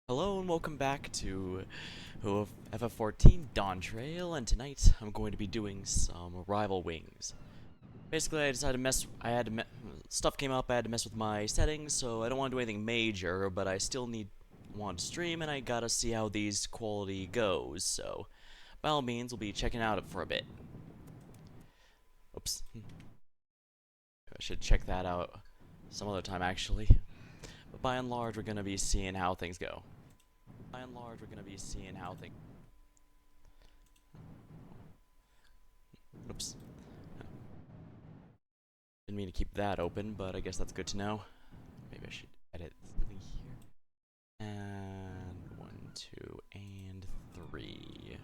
Hello and welcome back to FF14 Dawntrail, and tonight I'm going to be doing some rival wings. Basically, I decided to stuff came up, I had to mess with my settings, so I don't want to do anything major, but I still want to stream, and I gotta see how these quality goes, so by all means, we'll be checking out it for a bit. Oops. I should check that out some other time, actually. But by and large, we're gonna be seeing how things go. Oops. Didn't mean to keep that open, but I guess that's good to know. Maybe I should edit something here. And 1, 2, and 3.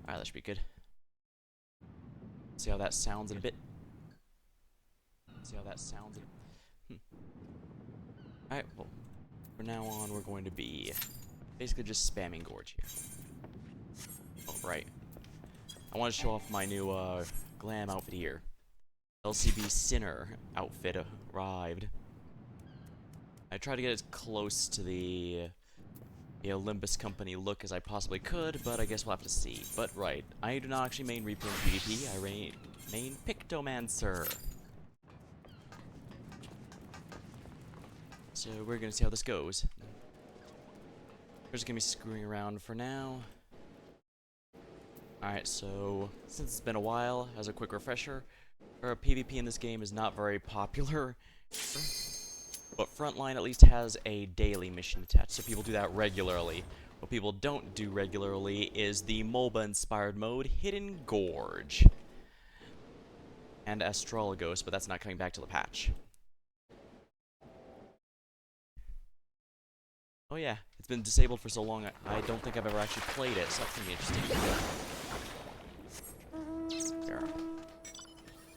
Alright, that should be good. See how that sounds in a bit. Alright, well, from now on, we're going to be basically just spamming Gorge here. Oh, right. I want to show off my new, glam outfit here. LCB Sinner outfit arrived. I tried to get as close to the Olympus Company look as I possibly could, but I guess we'll have to see. But right, I do not actually main Reaper in PvP, I main Pictomancer. So we're gonna see how this goes. We're just gonna be screwing around for now. Alright, so since it's been a while, as a quick refresher, PvP in this game is not very popular. But Frontline at least has a daily mission attached, so people do that regularly. What people don't do regularly is the MOBA-inspired mode, Hidden Gorge. And Astrologos, but that's not coming back to the patch. Oh yeah, it's been disabled for so long, I don't think I've ever actually played it, so that's gonna be interesting. There.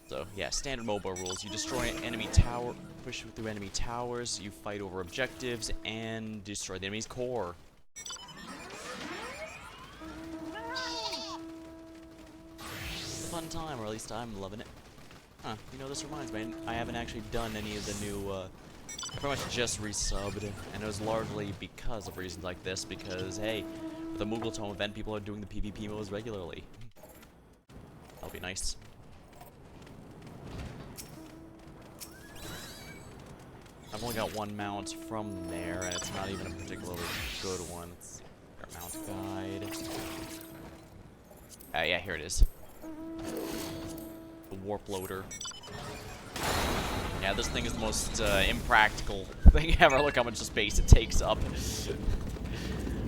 So, yeah, standard MOBA rules. You destroy an enemy tower, push through enemy towers, you fight over objectives, and destroy the enemy's core. It's a fun time, or at least I'm loving it. Huh, you know, this reminds me, I haven't actually done any of the new, I pretty much just resubbed, and it was largely because of reasons like this, because, hey, with the mogtome event, people are doing the PvP modes regularly. That'll be nice. I've only got one mount from there, and it's not even a particularly good one. It's our mount guide. Yeah, here it is. The warp loader. Yeah, this thing is the most impractical thing ever. Look how much space it takes up.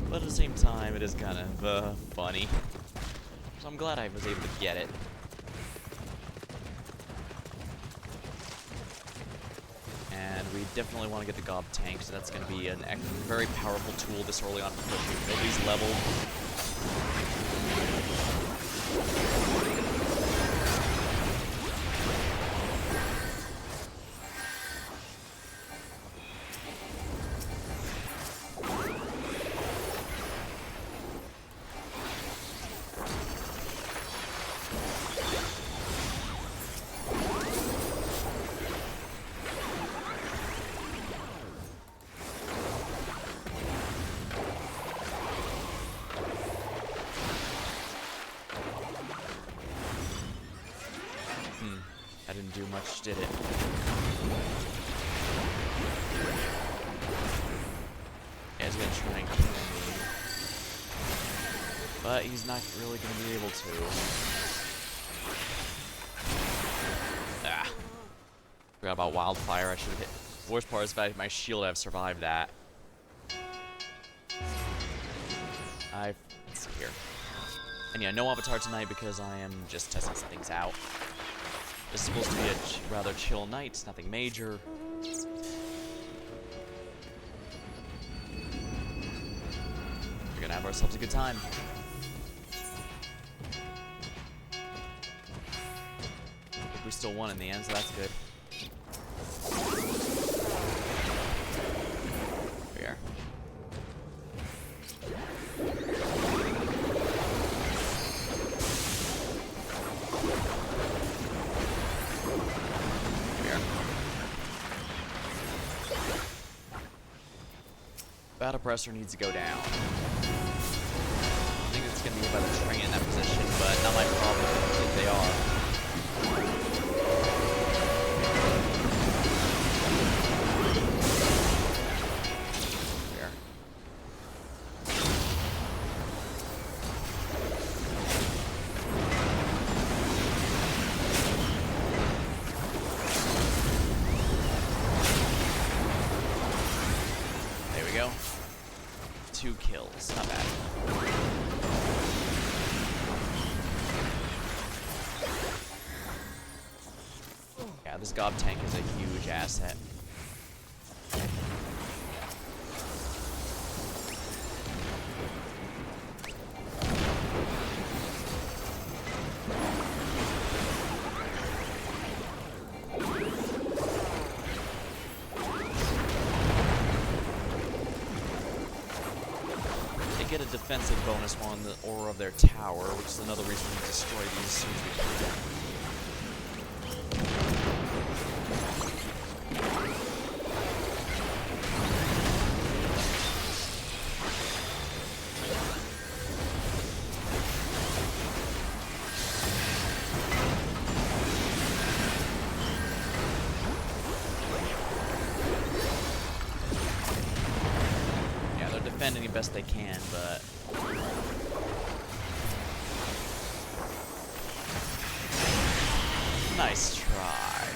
But at the same time, it is kind of funny. So I'm glad I was able to get it. And we definitely want to get the Gob tank, so that's going to be a very powerful tool this early on for pushing. Nobody's leveled. I didn't do much, did it? Yeah, he's gonna try and kill me. But he's not really gonna be able to. Ah. Forgot about Wildfire, I should have hit. The worst part is that my shield, I've survived that. Let's see here. And yeah, no Avatar tonight because I am just testing some things out. This is supposed to be a rather chill night, nothing major. We're gonna have ourselves a good time. I think we still won in the end, so that's good. Here we are. Battle Presser needs to go down. I think it's going to be about a train in that position, but not my problem if they are. There we go. 2 kills, not bad. Yeah, this gob tank is a huge asset. Get a defensive bonus on the aura of their tower, which is another reason we destroy these as soon as we can. Defending the best they can, but nice try.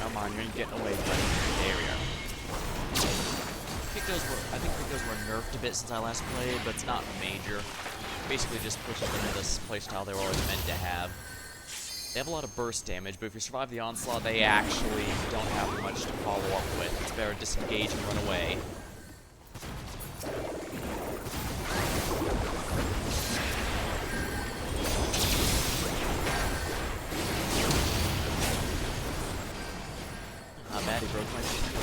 Come on, you're getting away, buddy. There we are. I think those were nerfed a bit since I last played, but it's not major. Basically, just pushes them into this playstyle they were always meant to have. They have a lot of burst damage, but if you survive the onslaught, they actually don't have much to follow up with. It's better to disengage and run away. Not bad, he broke my shield.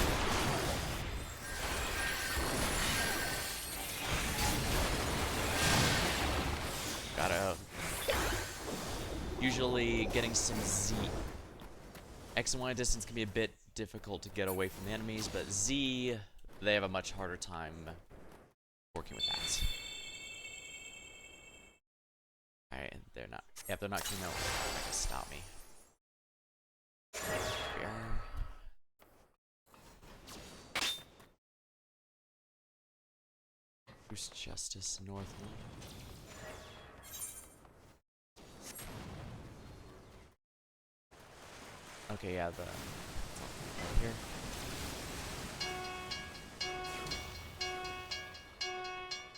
Gotta... Usually getting some Z. X and Y distance can be a bit difficult to get away from the enemies, but Z, they have a much harder time working with that. Alright, they're not. Yep, they're not coming out. That can stop me. Here we are. Bruce Justice Northland. Okay, yeah, the right here.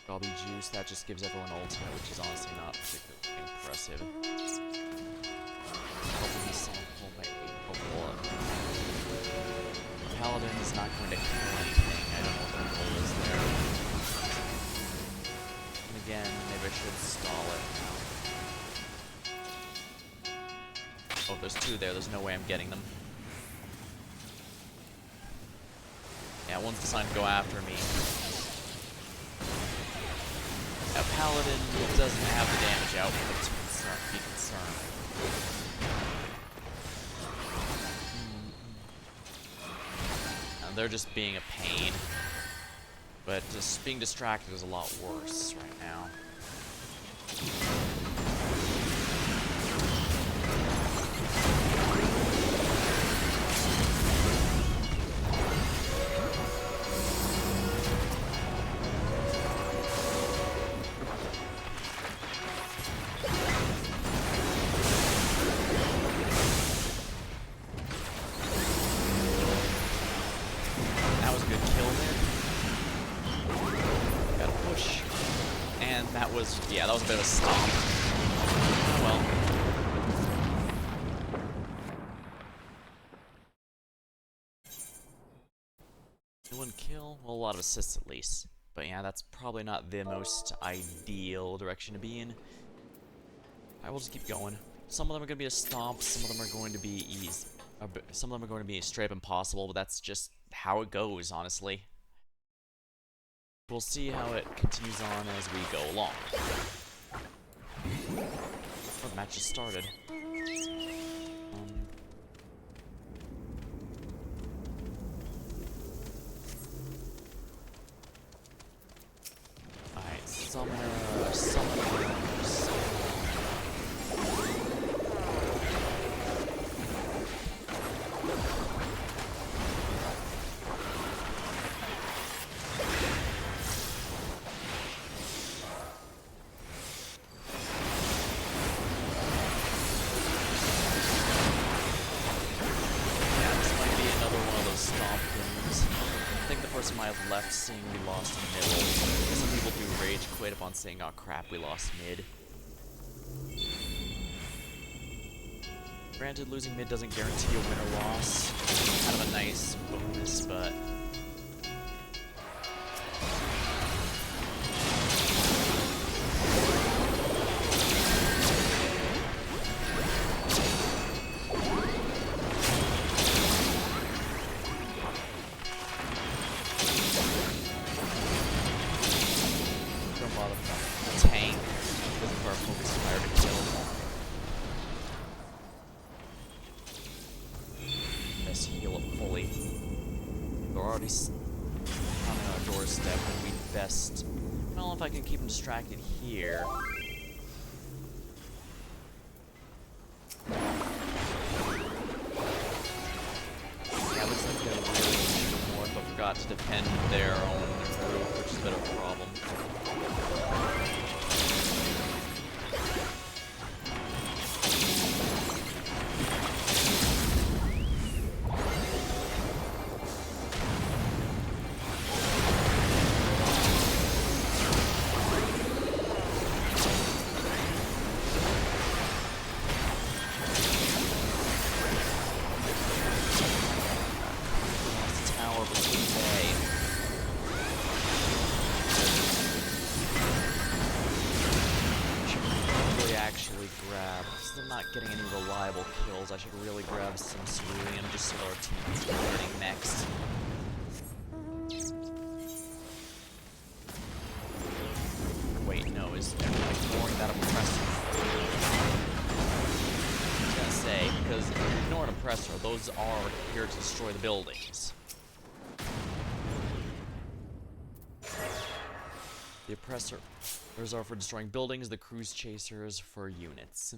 Gobby Juice, that just gives everyone ultimate, which is honestly not particularly impressive. Hopefully Sample might be hopeful. Paladin is not going to kill anything. I don't know what their goal is there. And again, maybe I should stall it now. Oh, there's 2 there. There's no way I'm getting them. Yeah, one's decided to go after me. A paladin doesn't have the damage output to be concerned. And they're just being a pain. But just being distracted is a lot worse right now. Yeah, that was a bit of a stomp. Oh well. One kill? Well, a lot of assists at least. But yeah, that's probably not the most ideal direction to be in. Alright, we'll just keep going. Some of them are going to be a stomp, some of them are going to be easy. Some of them are going to be straight up impossible, but that's just how it goes, honestly. We'll see how it continues on as we go along. Oh, the match just started. Summoners. I have left seeing we lost middle. Some people do rage quit upon saying, oh crap, we lost mid. Granted, losing mid doesn't guarantee a win or loss. Kind of a nice bonus, but... I can keep him distracted here. Yeah, looks like they're really pushing north, but forgot to defend their own group, which is a bit of a problem. Getting any reliable kills. I should really grab some cerulean just so our team is getting next. Wait, no, is everybody ignoring that oppressor? I was gonna say, because if you ignore an oppressor, those are here to destroy the buildings. The oppressors are for destroying buildings, the cruise chasers for units.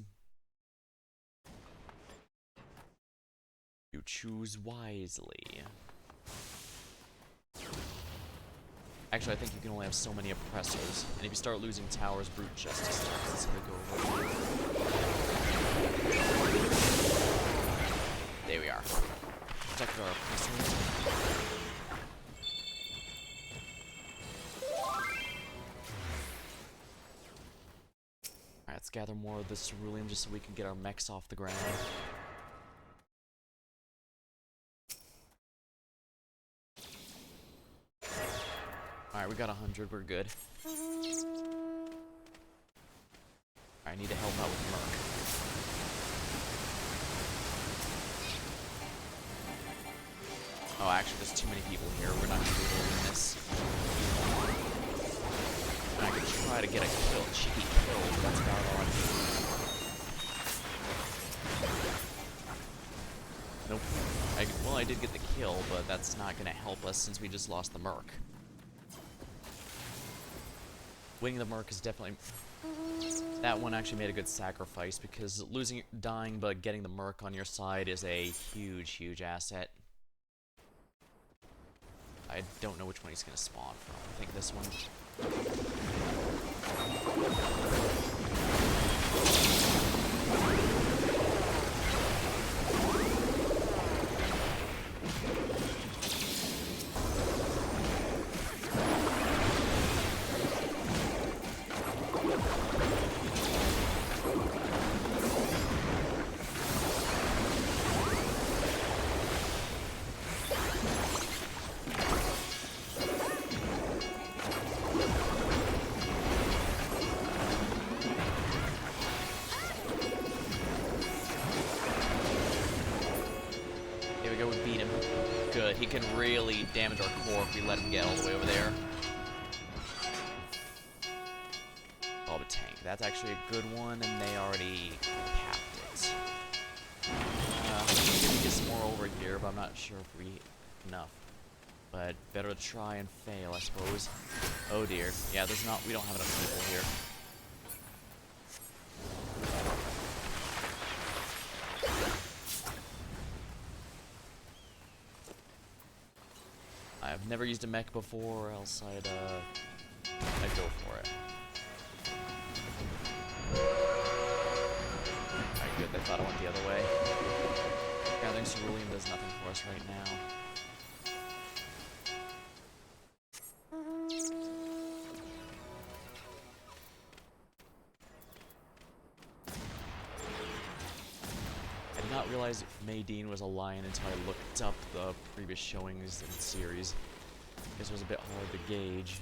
You choose wisely. Actually, I think you can only have so many oppressors, and if you start losing towers, brute justice starts to go over. There we are. Protected our oppressors. Alright, let's gather more of the cerulean just so we can get our mechs off the ground. Alright, we got 100, we're good. I need to help out with Merc. Oh, actually, there's too many people here. We're not going to be able to win this. I could try to get a kill, cheeky kill, but that's about all I can do. Nope. Well, I did get the kill, but that's not going to help us since we just lost the Merc. Winning the Merc is definitely... That one actually made a good sacrifice, because dying but getting the Merc on your side is a huge, huge asset. I don't know which one he's going to spawn from. I think this one. He can really damage our core if we let him get all the way over there. Oh, but tank. That's actually a good one, and they already capped it. Maybe get some more over here, but I'm not sure if we enough. But better to try and fail, I suppose. Oh dear. Yeah, we don't have enough people here. I've never used a mech before, or else I'd go for it. Alright, good, they thought I went the other way. Gathering cerulean does nothing for us right now. I did not realize Maydeen was a lion until I looked up the previous showings in the series. This was a bit hard to gauge.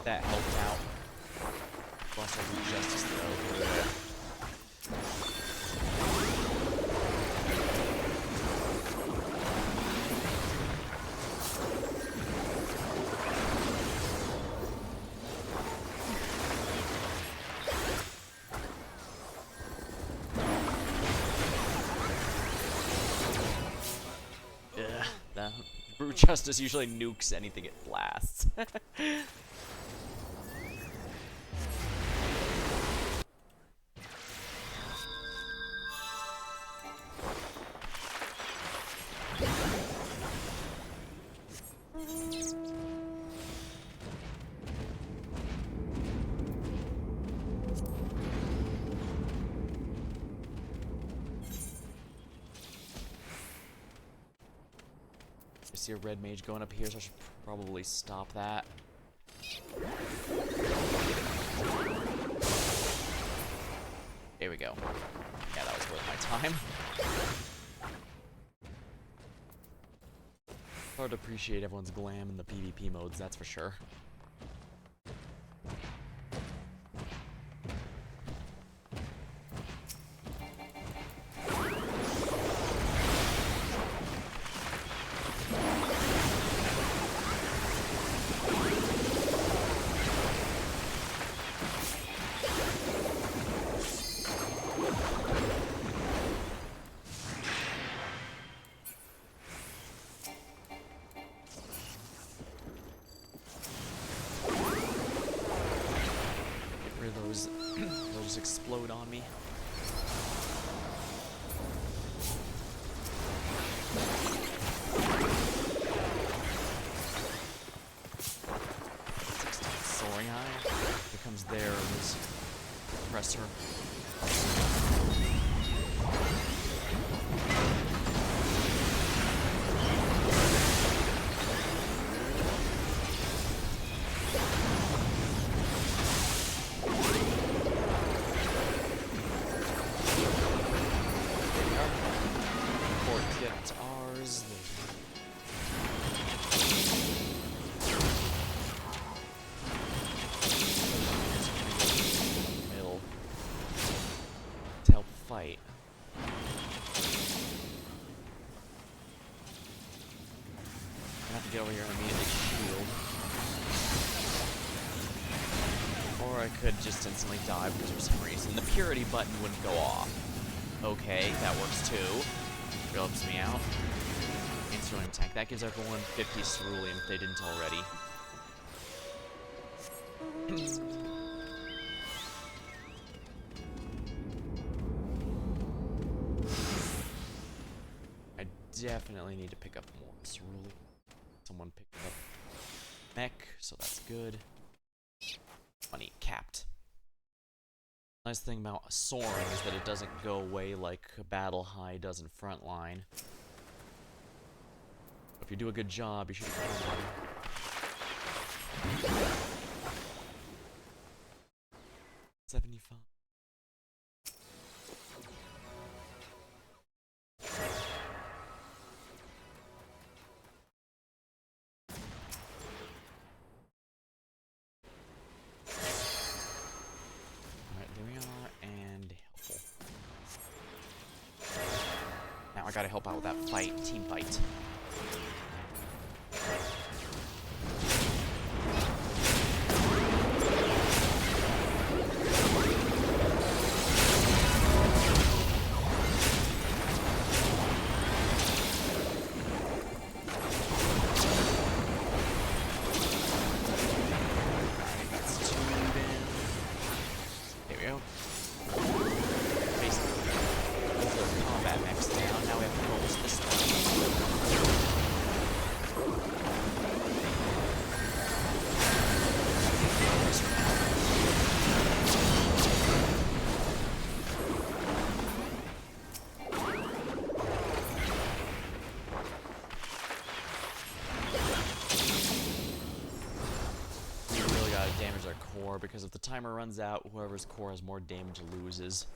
That helped out. Plus, I'll do justice though. Yeah, the brute justice usually nukes anything it blasts. I see a red mage going up here, so I should probably stop that. There we go. Yeah, that was worth my time. Hard to appreciate everyone's glam in the PvP modes, that's for sure. They'll just explode on me. Soaring Eye becomes theirs. Press her. Fight. I have to get over here and immediately shield. Or I could just instantly die because for some reason the purity button wouldn't go off. Okay, that works too. Really helps me out. Cerulean tank. That gives everyone 50 cerulean if they didn't already. Definitely need to pick up more cerulean. Someone picked up mech, so that's good. Money capped. Nice thing about soaring is that it doesn't go away like Battle High does in Frontline. If you do a good job, you should be fine. 75. I gotta help out with that fight, team fight. Damage our core, because if the timer runs out, whoever's core has more damage loses.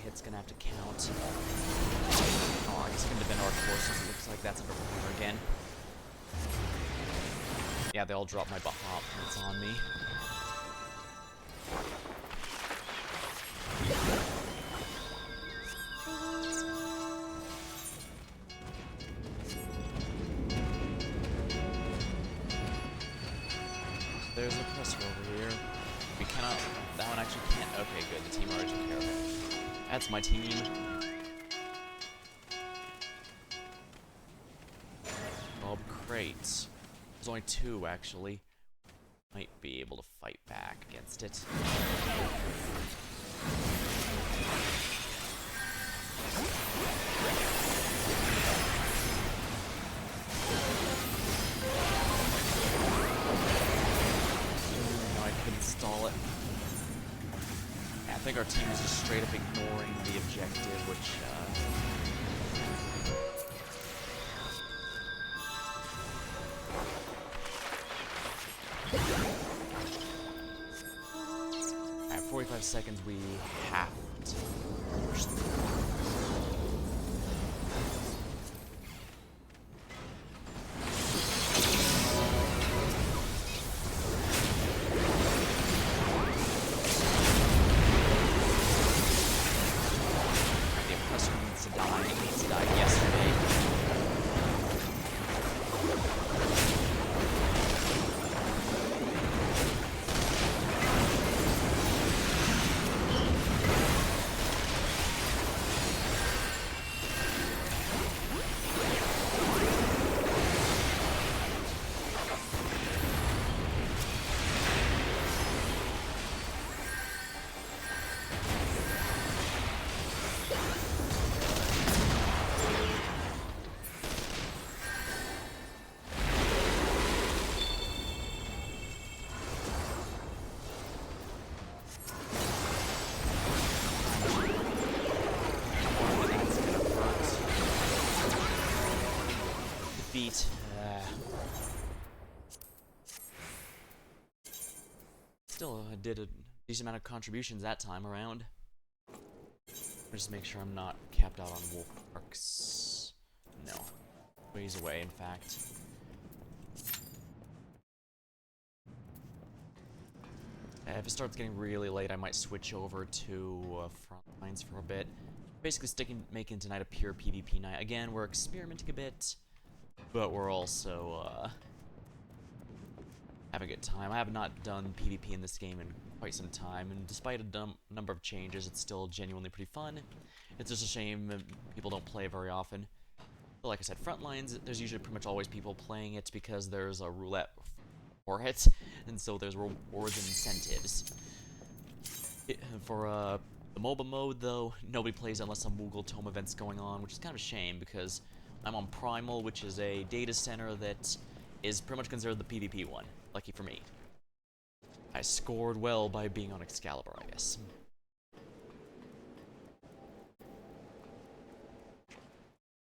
It's gonna have to count. Oh, I guess I'm gonna defend our core since it looks like that's under fire again. Yeah, they all drop my Bahamut points on me. There's a pressure over here. We cannot. That one actually can't. Okay, good. The team already took care of it. That's my team. 12 crates. There's only 2, actually. Might be able to fight back against it. No, I couldn't stall it. I think our team is just straight up ignoring the objective, which, Alright, 45 seconds, we have to push through. Defeat. Still did a decent amount of contributions that time around. Just make sure I'm not capped out on wolf marks. No. Ways away, in fact. If it starts getting really late, I might switch over to front lines for a bit. Basically making tonight a pure PvP night. Again, we're experimenting a bit, but we're also having a good time. I have not done PvP in this game in quite some time, and despite a number of changes, it's still genuinely pretty fun. It's just a shame that people don't play very often. But like I said, Frontlines, there's usually pretty much always people playing it because there's a roulette for it, and so there's rewards and incentives. For the MOBA mode, though, nobody plays unless some mogtome event's going on, which is kind of a shame because I'm on Primal, which is a data center that is pretty much considered the PvP one. Lucky for me. I scored well by being on Excalibur, I guess.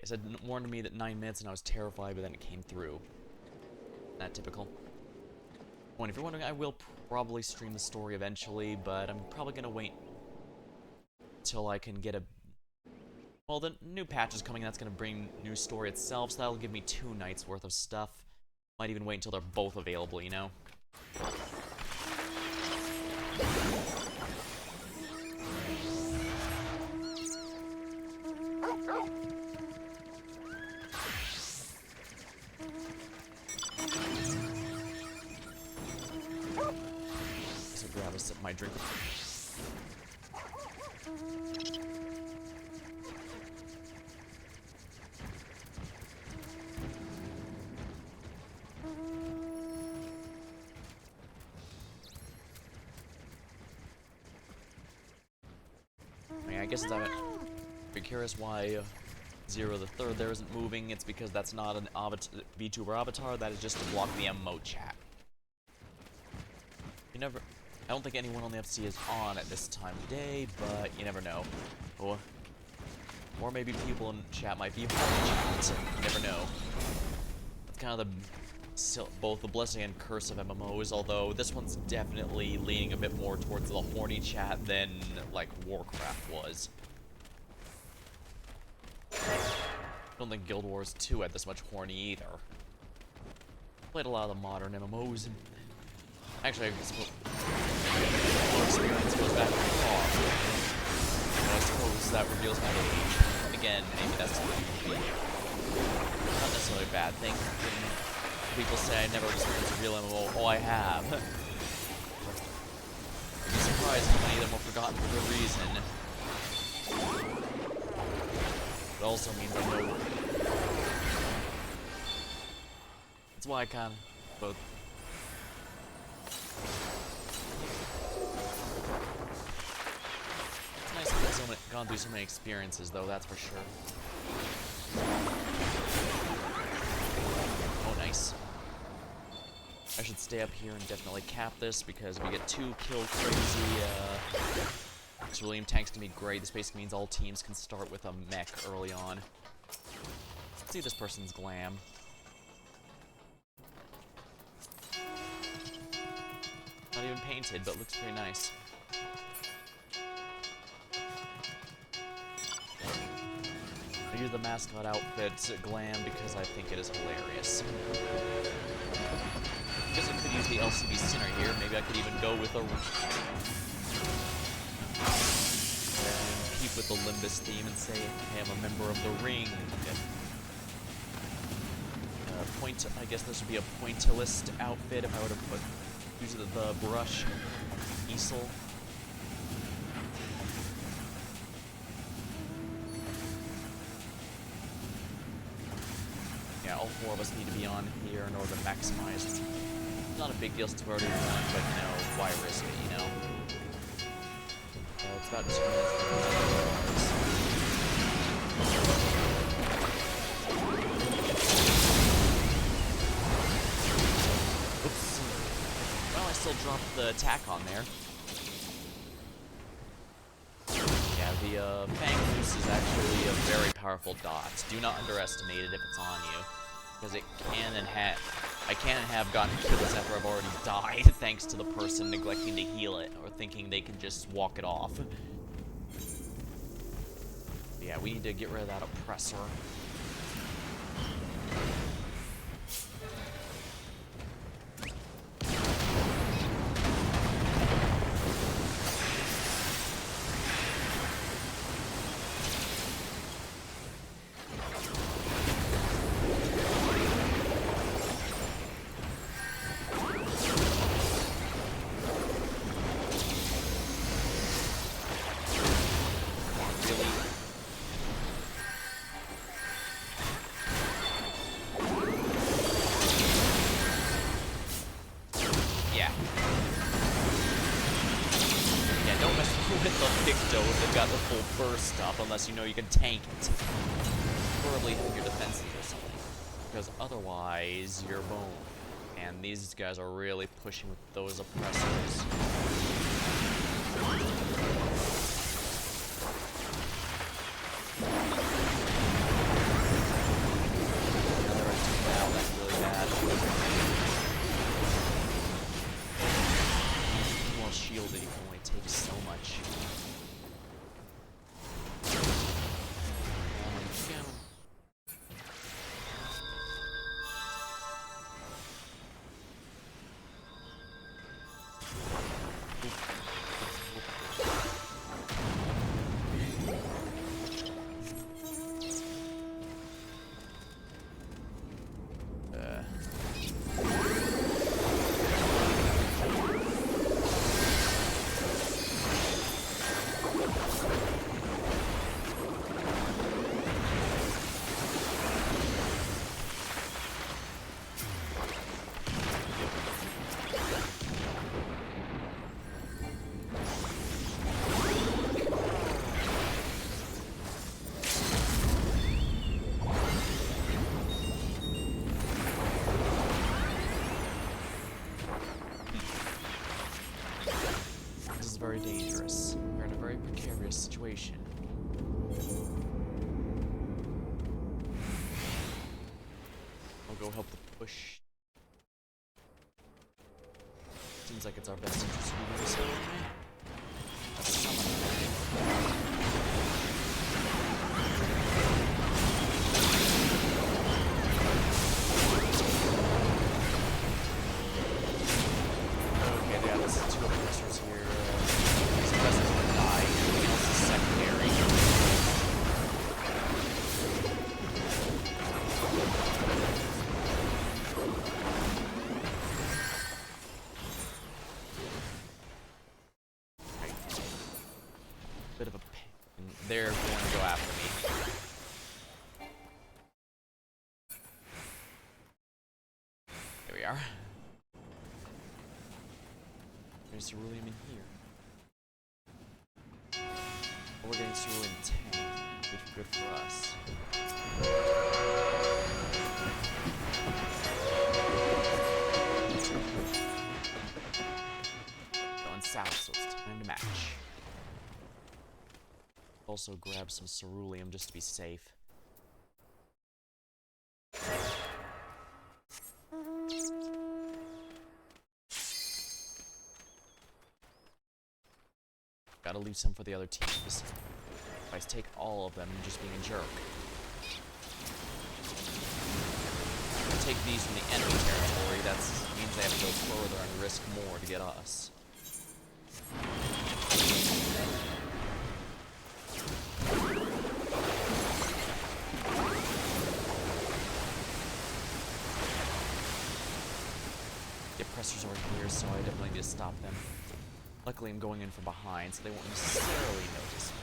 It said warned me that 9 minutes and I was terrified, but then it came through. Not typical. Oh, and if you're wondering, I will probably stream the story eventually, but I'm probably gonna wait until I can get a... Well, the new patch is coming, that's gonna bring new story itself, so that'll give me 2 nights worth of stuff. Might even wait until they're both available, you know? So grab a sip of my drink. I guess I'm curious why Zero the Third there isn't moving. It's because that's not an VTuber avatar. That is just to block the MMO chat. You never. I don't think anyone on the FC is on at this time of day, but you never know. Or maybe people in chat might be on chat. You never know. It's kind of both the blessing and curse of MMOs, although this one's definitely leaning a bit more towards the horny chat than, like, Warcraft was. I don't think Guild Wars 2 had this much horny either. Played a lot of the modern MMOs. Actually, I suppose experience goes back to far. And I suppose that reveals my age. Again, maybe that's not necessarily a bad thing. People say I never experienced a real MMO. Oh, I have. I'd be surprised how many of them were forgotten for good reason. It also means I know. That's why I kind of both. It's nice that I've gone through so many experiences, though, that's for sure. Oh, nice. I should stay up here and definitely cap this, because if we get 2 kill crazy, Cerulean tanks can be great. This basically means all teams can start with a mech early on. Let's see this person's glam. Not even painted, but looks pretty nice. I use the mascot outfit glam because I think it is hilarious. I guess I could use the LCB Sinner here. Maybe I could even go with a... keep with the Limbus theme and say, hey, I'm a member of the Ring. I guess this would be a pointillist outfit if I were to put use the brush easel. Yeah, all 4 of us need to be on here in order to maximize. It's not a big deal since we're already won, but you know, why risk it, you know? It's about 2 minutes. Oops. Well, I still dropped the attack on there. Yeah, the Fang Noose is actually a very powerful dot. Do not underestimate it if it's on you, because it can and I can and have gotten kills after I've already died, thanks to the person neglecting to heal it, or thinking they can just walk it off. Yeah, we need to get rid of that oppressor. with the Picto if they've got the full burst up, unless you know you can tank it. Preferably have your defenses or something. Because otherwise, you're boned. And these guys are really pushing with those oppressors. Now that's really bad. While shielded, you can only take so much. Very dangerous. We're in a very precarious situation. I'll go help the push. Seems like it's our best interest to be doing so anyway. Okay, yeah, this is two oppressors here. Bit of a pain. They're going to go after me. There we are. There's cerulean in here. Oh, we're getting cerulean 10. Good for us. Going south, so it's time to match. Also grab some ceruleum just to be safe. Gotta leave some for the other teams. If I take all of them, I'm just being a jerk. If I take these from the enemy territory, that means they have to go further and risk more to get us. The oppressors are here, so I definitely need to stop them. Luckily, I'm going in from behind, so they won't necessarily notice me.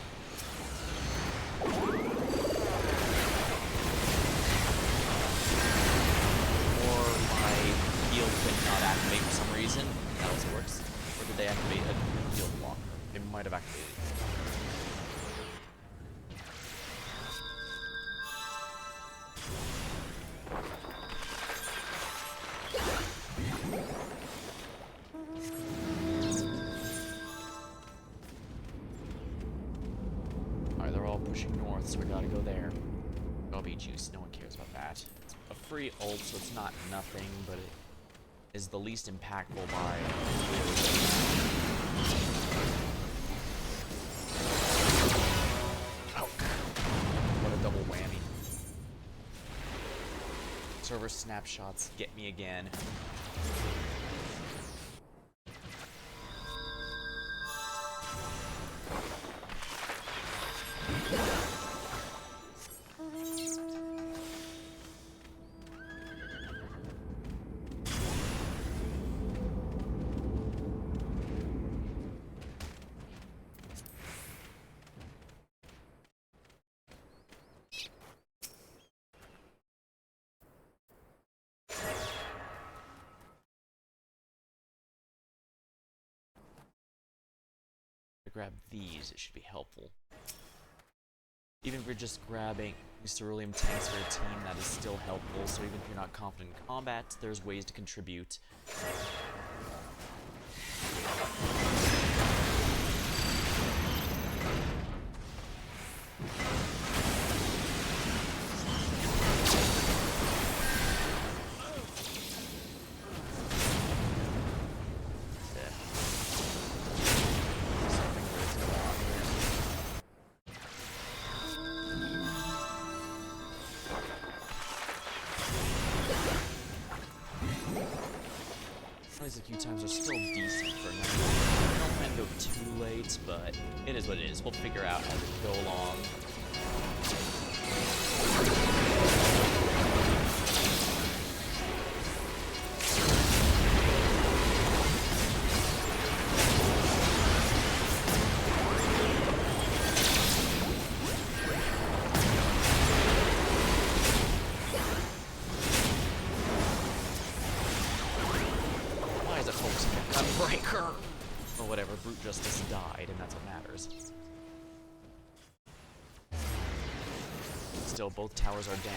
Or my heal could not activate for some reason. That also works. Or did they activate a heal blocker? They might have activated it. Pushing north, so we gotta go there. Gobby juice, no one cares about that. It's a free ult, so it's not nothing, but it is the least impactful by oh, what a double whammy. Server snapshots get me again. grab these, it should be helpful. Even if you're just grabbing cerulean tanks for a team, that is still helpful, so even if you're not confident in combat, there's ways to contribute. A few times are still decent for now. I don't plan to go too late, but it is what it is. We'll figure out as we go along. Or whatever, Brute Justice died, and that's what matters. Still, both towers are down.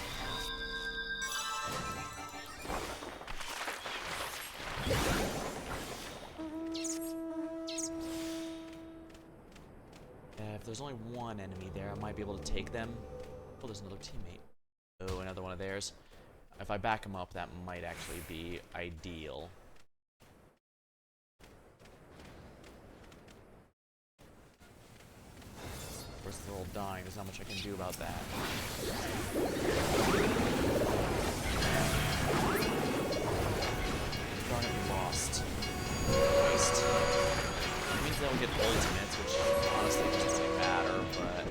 If there's only one enemy there, I might be able to take them. Oh, there's another teammate. Oh, another one of theirs. If I back them up, that might actually be ideal. Of course, they're all dying. There's not much I can do about that. Darn it, we lost. Waste. It means they'll get ultimates, which honestly doesn't really matter, but...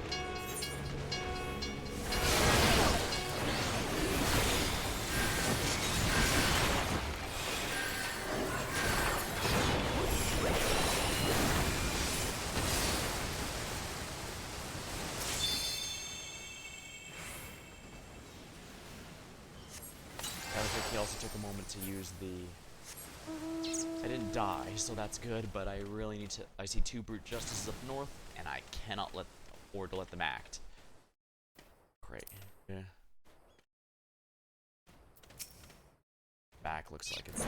He also took a moment to use the... I didn't die, so that's good, but I really need to... I see two Brute Justices up north, and I cannot afford to let them act. Great. Yeah. Back looks like it's...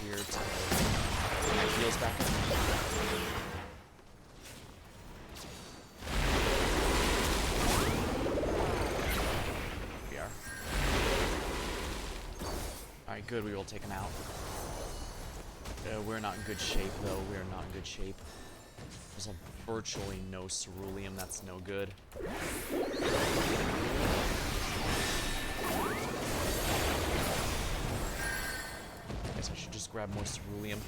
here to get my heals back up. We are. Alright, good, we will take him out. We're not in good shape, though. We're not in good shape. There's virtually no ceruleum, that's no good. I should just grab more ceruleum.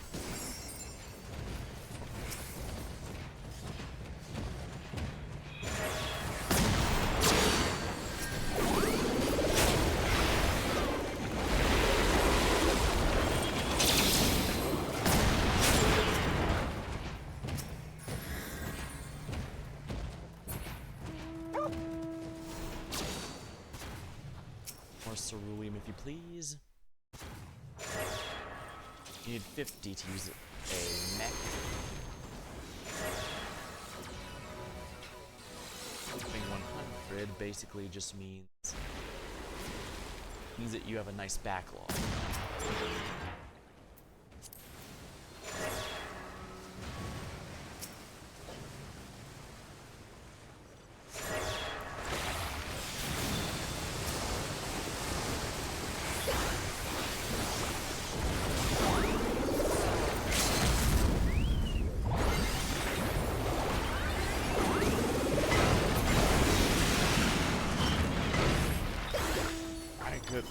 More ceruleum, if you please. You need 50 to use a mech. Having 100 basically just means that you have a nice backlog.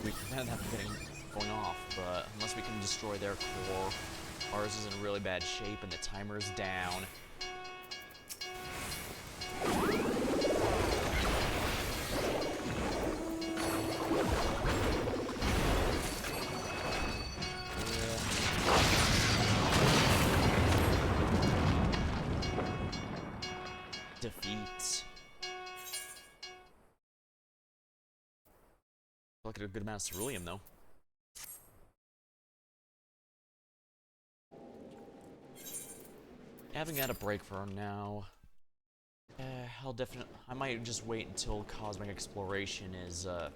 We prevented that from going off, but unless we can destroy their core, Ours is in really bad shape and the timer's down. Defeat. Look at a good amount of ceruleum though. Having had a break for now. I might just wait until cosmic exploration is yeah,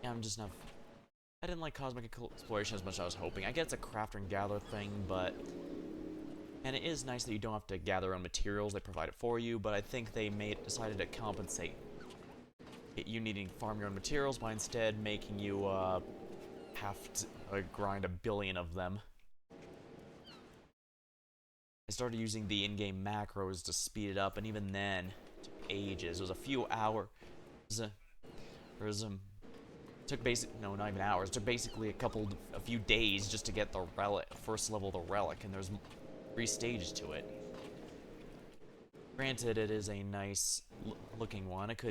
I didn't like cosmic exploration as much as I was hoping. I get it's a crafter and gather thing, but and it is nice that you don't have to gather your own materials, they provide it for you, but I think they decided to compensate you needing to farm your own materials by instead making you have to grind 1 billion of them. I started using the in-game macros to speed it up, and even then, it took ages. It was a few hours. Took no, not even hours. It took basically a few days just to get the relic, first level of the relic, and there's 3 stages to it. Granted, it is a nice looking one. If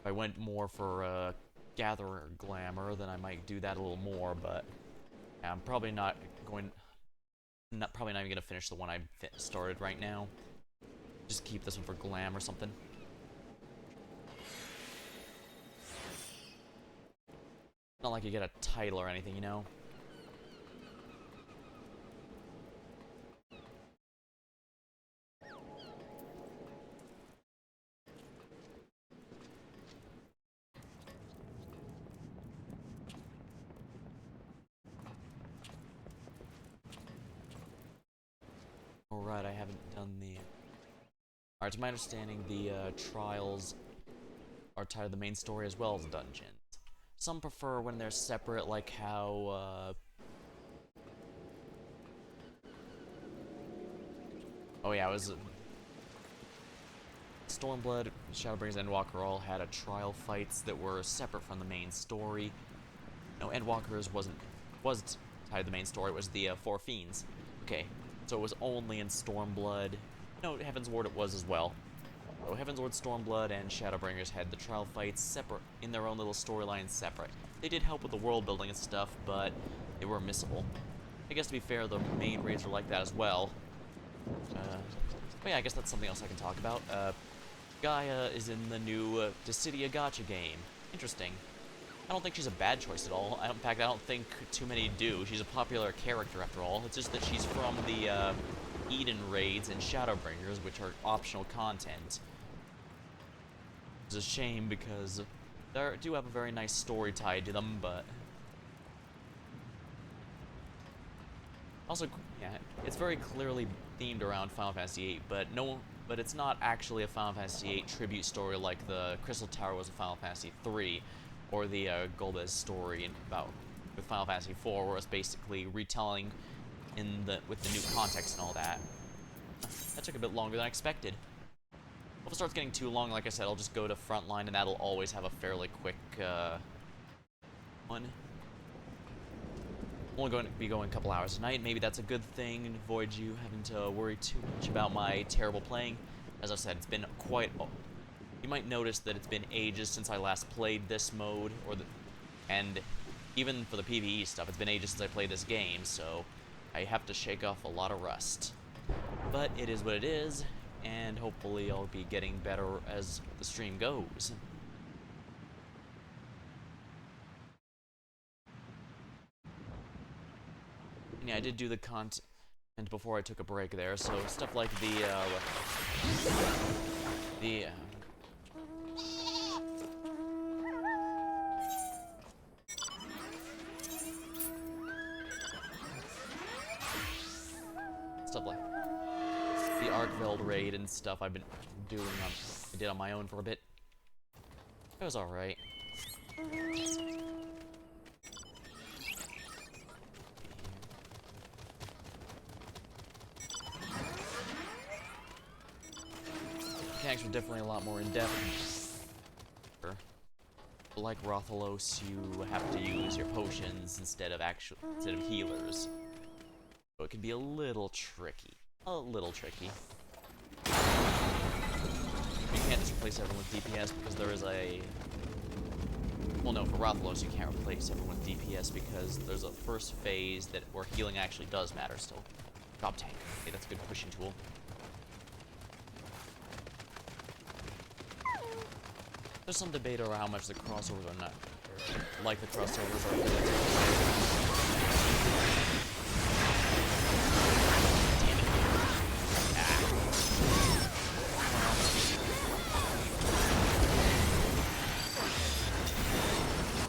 I went more for gatherer glamour, then I might do that a little more, but yeah, I'm probably not even gonna finish the one I started right now. Just keep this one for glam or something. Not like you get a title or anything, you know? Alright, I haven't done the... Alright, to my understanding, the trials are tied to the main story as well as the dungeons. Some prefer when they're separate, like how, oh yeah, it was... Stormblood, Shadowbringers, and Endwalker all had trial fights that were separate from the main story. No, Endwalkers wasn't tied to the main story, it was the 4 Fiends. Okay, so it was only in Stormblood. No, Heavensward it was as well. So Heavensward, Stormblood, and Shadowbringers had the trial fights separate, in their own little storylines separate. They did help with the world building and stuff, but they were missable. I guess to be fair, the main raids are like that as well. But yeah, I guess that's something else I can talk about. Gaia is in the new Dissidia Gacha game. Interesting. I don't think she's a bad choice at all. In fact, I don't think too many do. She's a popular character after all. It's just that she's from the Eden raids and Shadowbringers, which are optional content. It's a shame because they do have a very nice story tied to them, but... Also, yeah, it's very clearly themed around Final Fantasy VIII, but it's not actually a Final Fantasy VIII tribute story like the Crystal Tower was in Final Fantasy III, or the Golbez story with Final Fantasy IV, where it's basically retelling with the new context and all that. That took a bit longer than I expected. If it starts getting too long, like I said, I'll just go to Frontline, and that'll always have a fairly quick one. I'm only going to be going a couple hours a night. Maybe that's a good thing and avoid you having to worry too much about my terrible playing. As I said, it's been quite... You might notice that it's been ages since I last played this mode, and even for the PvE stuff, it's been ages since I played this game, so I have to shake off a lot of rust. But it is what it is, and hopefully I'll be getting better as the stream goes. And yeah, I did do the content before I took a break there, so stuff like stuff like the Arkveld raid and stuff I've been doing I did on my own for a bit. It was alright. Mechanics were definitely a lot more in-depth. A like Rathalos, you have to use your potions instead of healers. So it can be a little tricky. A little tricky. You can't just replace everyone with DPS because there is a... Well, no, for Rathalos you can't replace everyone with DPS because there's a first phase where healing actually does matter still. Drop tank. Okay, that's a good pushing tool. There's some debate over how much the crossovers are not... like the crossovers are really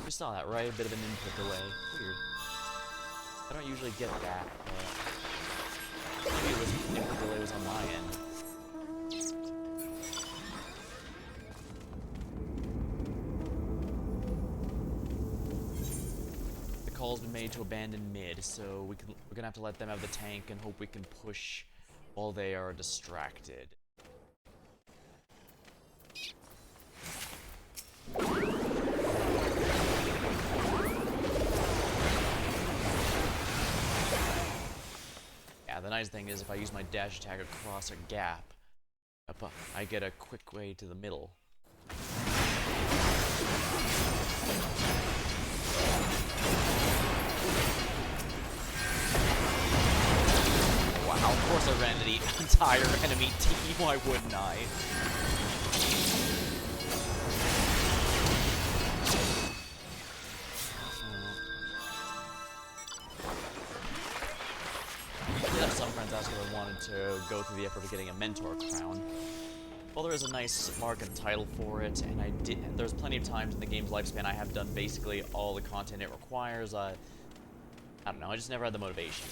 We saw that, right? A bit of an input delay. Weird. I don't usually get that, but... maybe it was input delay was on my end. Call's been made to abandon mid, so we're gonna have to let them have the tank and hope we can push while they are distracted. Yeah, the nice thing is if I use my dash attack across a gap, I get a quick way to the middle. Wow, of course I ran into the entire enemy team, why wouldn't I? I did have some friends ask if I wanted to go through the effort of getting a mentor crown. Well, there is a nice mark and title for it, and there's plenty of times in the game's lifespan I have done basically all the content it requires. I don't know, I just never had the motivation.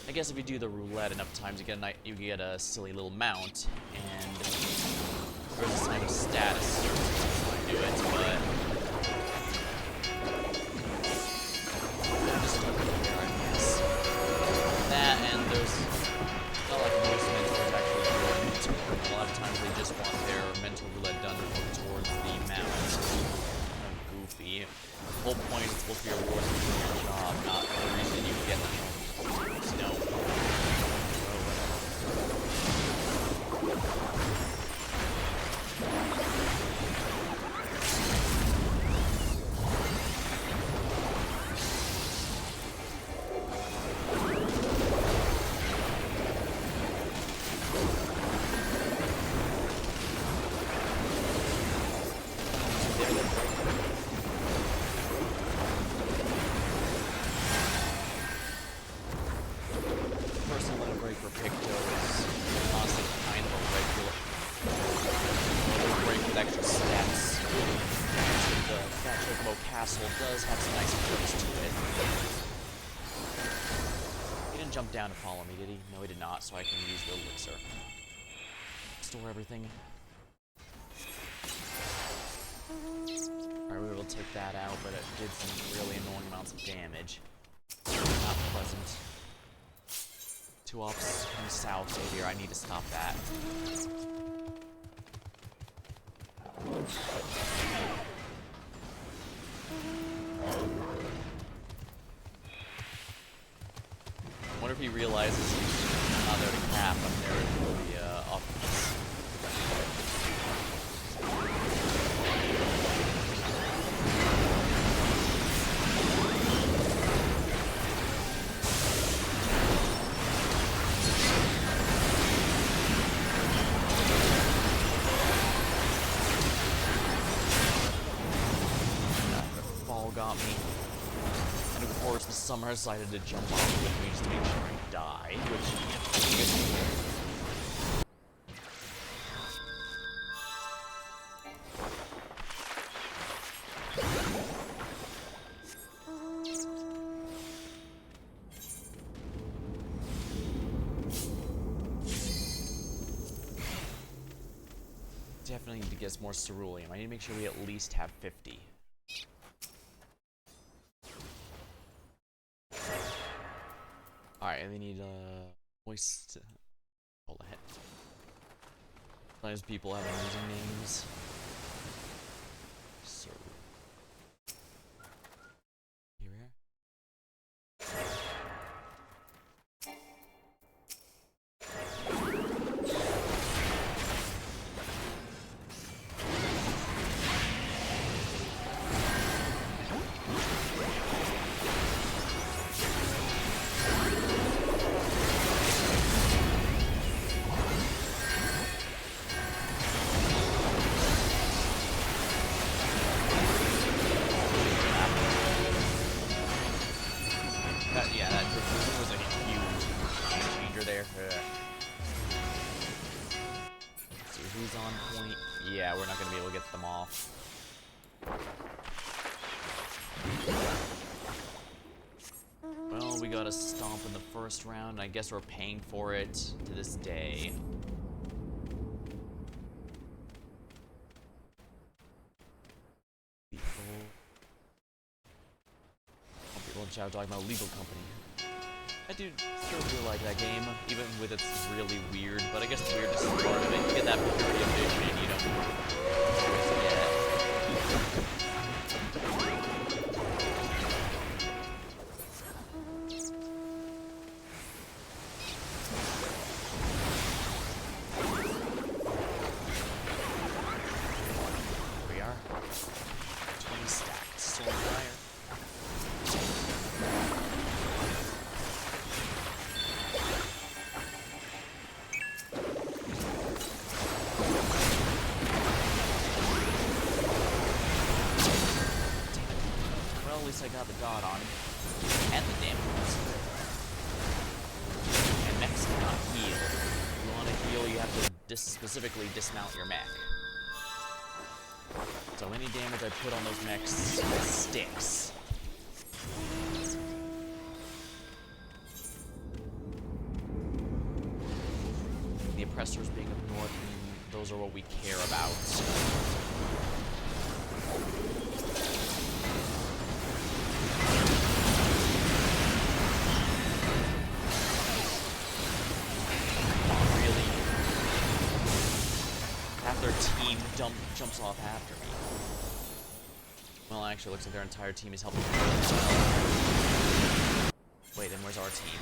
I guess if you do the roulette enough times, you get a silly little mount, and there's a sign of status when you do it, but just don't really care, I guess. That, and there's not like most mentors actually do a mentor. A lot of times they just want their mentor roulette done to work towards the mount. Kind of goofy. The whole point is it's supposed to be a reward for doing your job, not the reason you get the points, you know. Does have some nice perks to it. He didn't jump down to follow me, did he? No, he did not, so I can use the elixir. Store everything. Alright, we were able to take that out, but it did some really annoying amounts of damage. Not pleasant. Two ops coming south over here, I need to stop that. I wonder if he realizes he's not there to cap, I'm there for the offense. Got me. And of course the summer decided to jump off with me just to make sure I die, which definitely need to get more ceruleum. I need to make sure we at least have 50. Alright, they need moist. Hold ahead. Sometimes people have amazing names. Ceruleum. Dragoon was a huge game changer there. Let's see who's on point. Yeah, we're not gonna be able to get them off. Well, we got a stomp in the first round. I guess we're paying for it to this day. Shout out talking about legal company. I do still feel like that game, even with its really weird, but I guess the weirdness is part of it. You get that purity of vision, you don't always get. Here we are. 20 stacked, still on fire. I got the dot on him. And the damage. And mechs cannot heal. If you want to heal, you have to specifically dismount your mech. So any damage I put on those mechs sticks. The oppressors being ignored, those are what we care about. Jumps off after me. Well, actually, it looks like their entire team is helping me. Wait, then where's our team?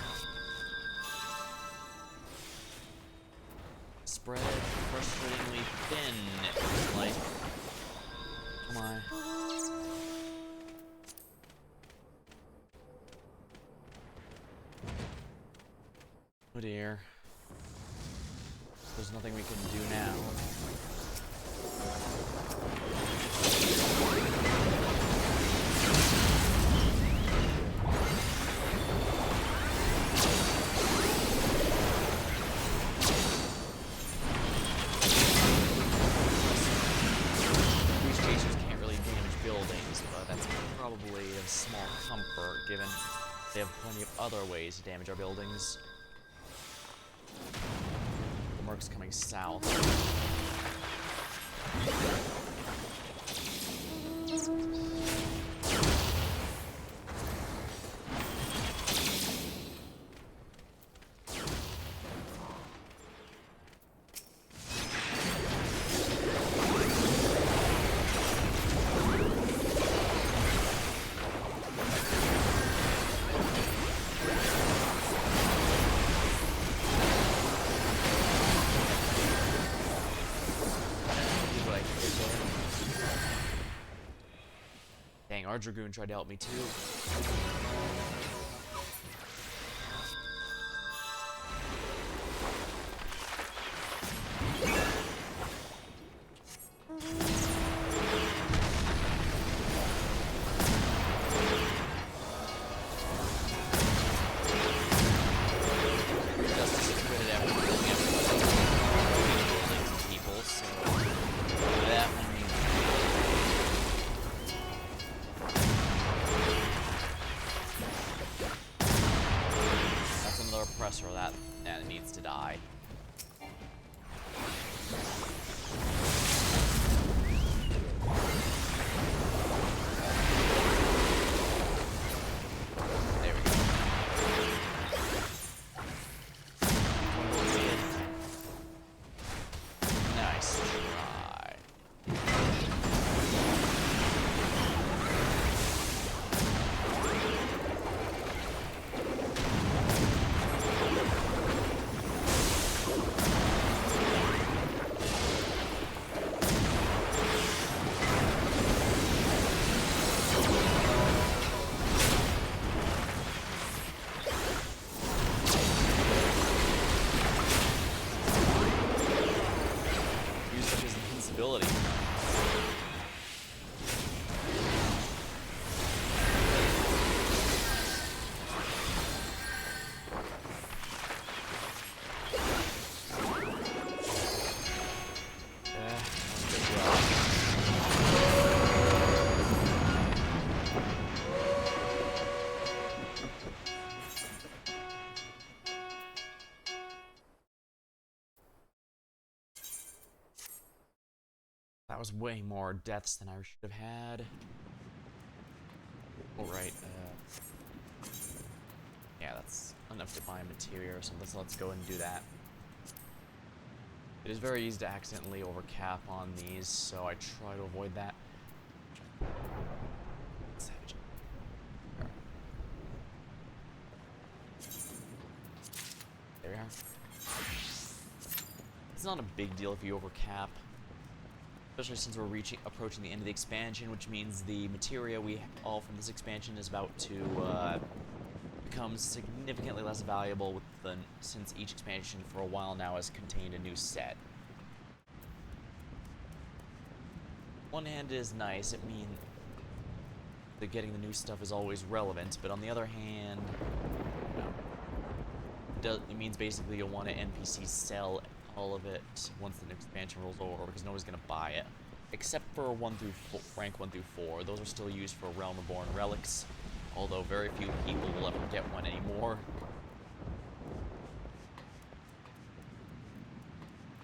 Spread frustratingly thin, it looks like. Oh my. Oh dear. There's nothing we can do now. These chasers can't really damage buildings, but that's probably of small comfort given they have plenty of other ways to damage our buildings. The Merc's coming south. Dang, our Dragoon tried to help me too. Or that needs to die. There we go. Nice try. Ability. That was way more deaths than I should have had. Alright, yeah, that's enough to buy materia or something, so let's go and do that. It is very easy to accidentally overcap on these, so I try to avoid that. Savage. There we are. It's not a big deal if you overcap, especially since we're approaching the end of the expansion, which means the materia we all from this expansion is about to become significantly less valuable since each expansion for a while now has contained a new set. On one hand, it is nice. It means that getting the new stuff is always relevant, but on the other hand, it means basically you'll want to NPC sell all of it once the expansion rolls over, because nobody's going to buy it. Except for rank 1 through 4. Those are still used for Realm Reborn relics, although very few people will ever get one anymore.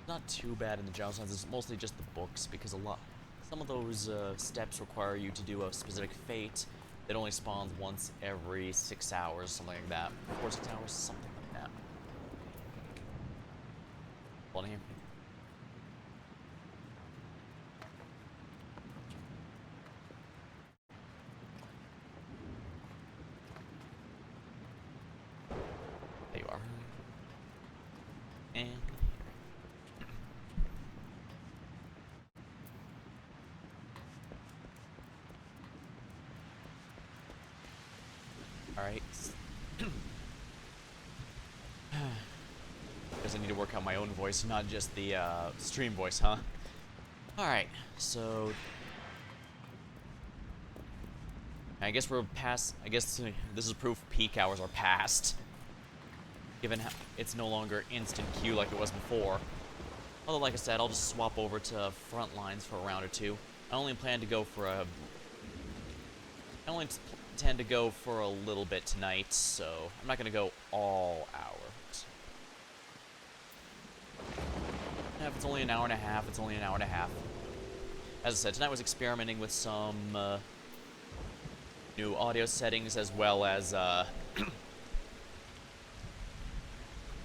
Not too bad in the general sense, it's mostly just the books, because some of those steps require you to do a specific fate that only spawns once every 6 hours, something like that. 4 or 6 hours, something like that. Hold on here. There you are. And alright. Guess I need to work out my own voice, not just the stream voice, huh? Alright, so I guess we're past. I guess this is proof peak hours are past, given how it's no longer instant queue like it was before. Although, like I said, I'll just swap over to front lines for a round or two. I only plan to go for a. I only intend to go for a little bit tonight, so I'm not gonna go all hour. If it's only an hour and a half, it's only an hour and a half. As I said, tonight I was experimenting with some new audio settings, as well as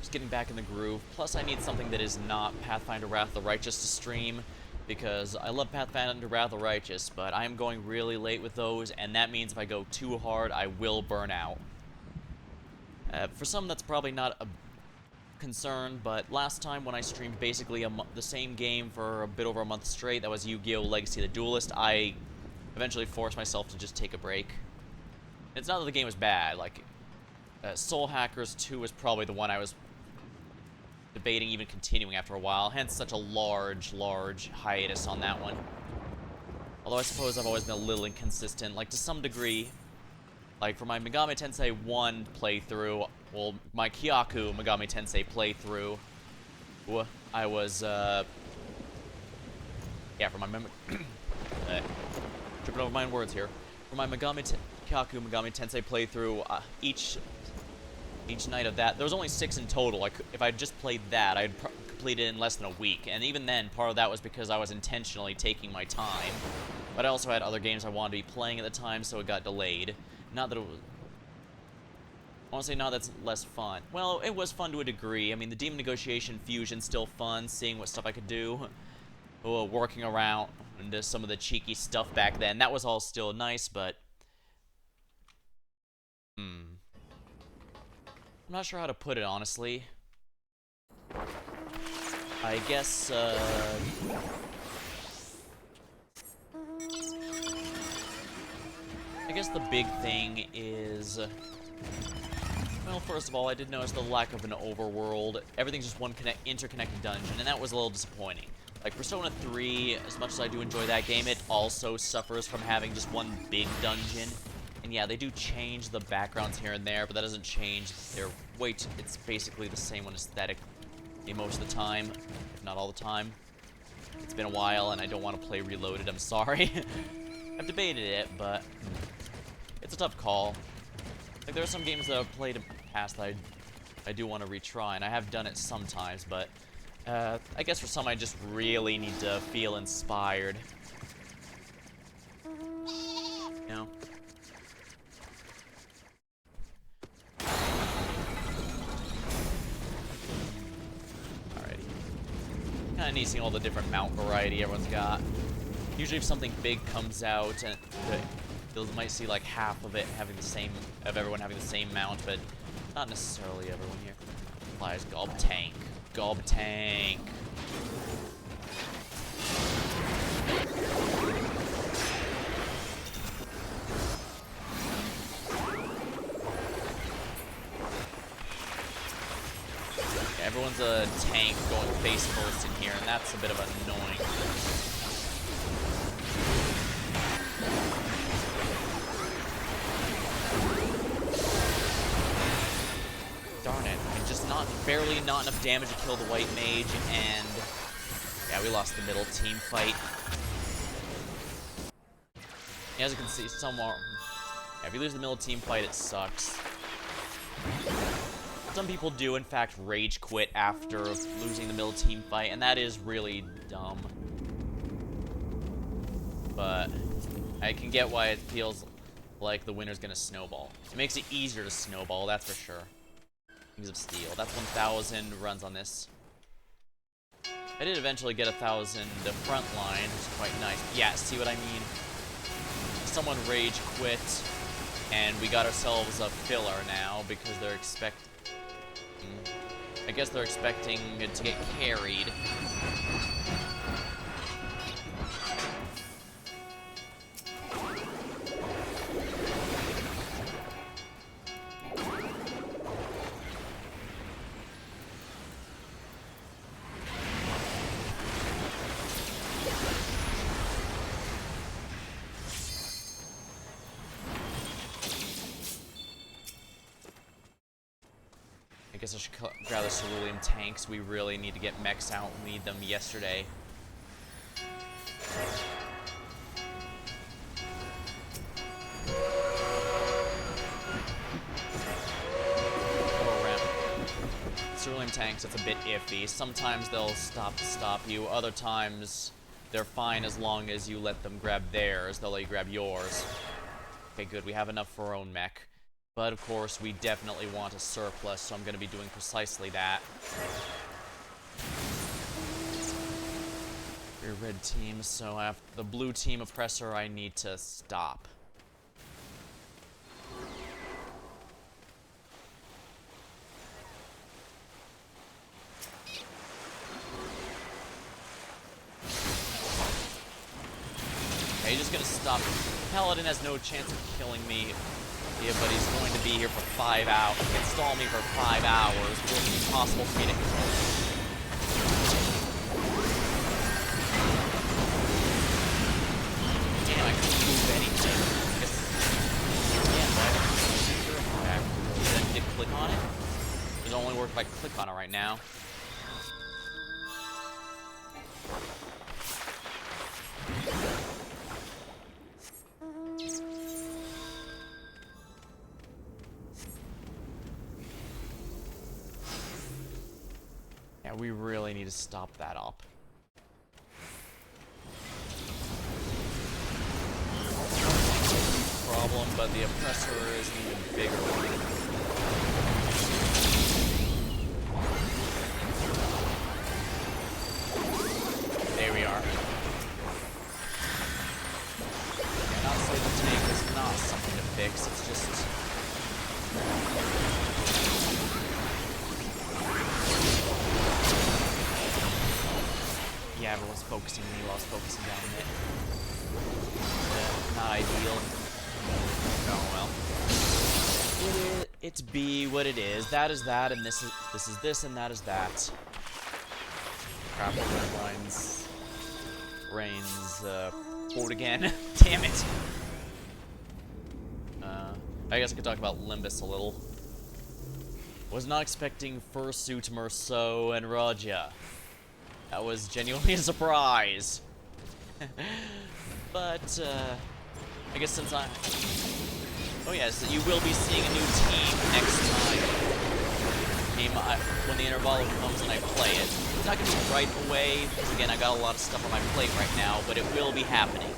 just getting back in the groove. Plus, I need something that is not Pathfinder Wrath of the Righteous to stream, because I love Pathfinder Wrath of the Righteous, but I am going really late with those, and that means if I go too hard, I will burn out. For some, that's probably not a concern, but last time when I streamed basically the same game for a bit over a month straight, that was Yu-Gi-Oh! Legacy of the Duelist, I eventually forced myself to just take a break. It's not that the game was bad, like, Soul Hackers 2 was probably the one I was debating even continuing after a while, hence such a large hiatus on that one. Although I suppose I've always been a little inconsistent, like to some degree. Like for my Megami Tensei 1 playthrough, well, my Kyaku Megami Tensei playthrough, I was, yeah, for my tripping over my own words here. For my Kyaku Megami Tensei playthrough, each night of that, there was only 6 in total. Like, if I just played that, I'd complete it in less than a week. And even then, part of that was because I was intentionally taking my time. But I also had other games I wanted to be playing at the time, so it got delayed. Not that it was... I want to say not that's less fun. Well, it was fun to a degree. I mean, the Demon Negotiation Fusion's still fun, seeing what stuff I could do. Working around into some of the cheeky stuff back then. That was all still nice, but... I'm not sure how to put it, honestly. I guess, the big thing is... Well, first of all, I did notice the lack of an overworld. Everything's just one interconnected dungeon, and that was a little disappointing. Like, Persona 3, as much as I do enjoy that game, it also suffers from having just one big dungeon. And yeah, they do change the backgrounds here and there, but that doesn't change their weight. It's basically the same one aesthetic most of the time, if not all the time. It's been a while, and I don't want to play Reloaded, I'm sorry. I've debated it, but it's a tough call. Like, there are some games that I've played in the past that I do want to retry, and I have done it sometimes, but I guess for some I just really need to feel inspired. You know? Alrighty. Kinda neat seeing all the different mount variety everyone's got. Usually if something big comes out, and you might see like half of it having the same, of everyone having the same mount, but not necessarily everyone here. Flies, gob tank. Gob tank. Yeah, everyone's a tank going face first in here, and that's a bit of annoying. Darn it. I mean, just barely not enough damage to kill the white mage, and yeah, we lost the middle team fight. As you can see, somewhere, yeah, if you lose the middle team fight, it sucks. Some people do, in fact, rage quit after losing the middle team fight, and that is really dumb. But I can get why it feels like the winner's gonna snowball. It makes it easier to snowball, that's for sure. Wings of Steel. That's 1,000 runs on this. I did eventually get 1,000 front line, which is quite nice. Yeah, see what I mean? Someone rage quit, and we got ourselves a filler now because they're expecting... I guess they're expecting it to get carried. I guess I should grab the cerulean tanks. We really need to get mechs out. We need them yesterday. Cerulean tanks, it's a bit iffy. Sometimes they'll stop you. Other times they're fine as long as you let them grab theirs. They'll let you grab yours. Okay, good. We have enough for our own mech. But, of course, we definitely want a surplus, so I'm going to be doing precisely that. Your red team, so after the blue team oppressor, I need to stop. Okay, he's just going to stop. Paladin has no chance of killing me. Yeah, but he's going to be here for 5 hours. Install me for 5 hours. It will be impossible for me to kill him. Damn, I couldn't move anything. I guess. Yeah, right. Then I did click on it. It only work if I click on it right now. We really need to stop that up. Problem, but the oppressor is an even bigger one. There we are. Yeah, not to say the tank is not something to fix, it's just... Yeah, everyone's focusing me while I was focusing down it. Not ideal. Oh well. It's B what it is. That is that, and this is this, and that is that. Crap, Reigns, quote again. Damn it. I guess I could talk about Limbus a little. Was not expecting Fursuit, Merceau, and Raja. That was genuinely a surprise. But, I guess since I... Oh yes, you will be seeing a new team next time. When the interval comes and I play it. It's not going to be right away, because again, I got a lot of stuff on my plate right now, but it will be happening.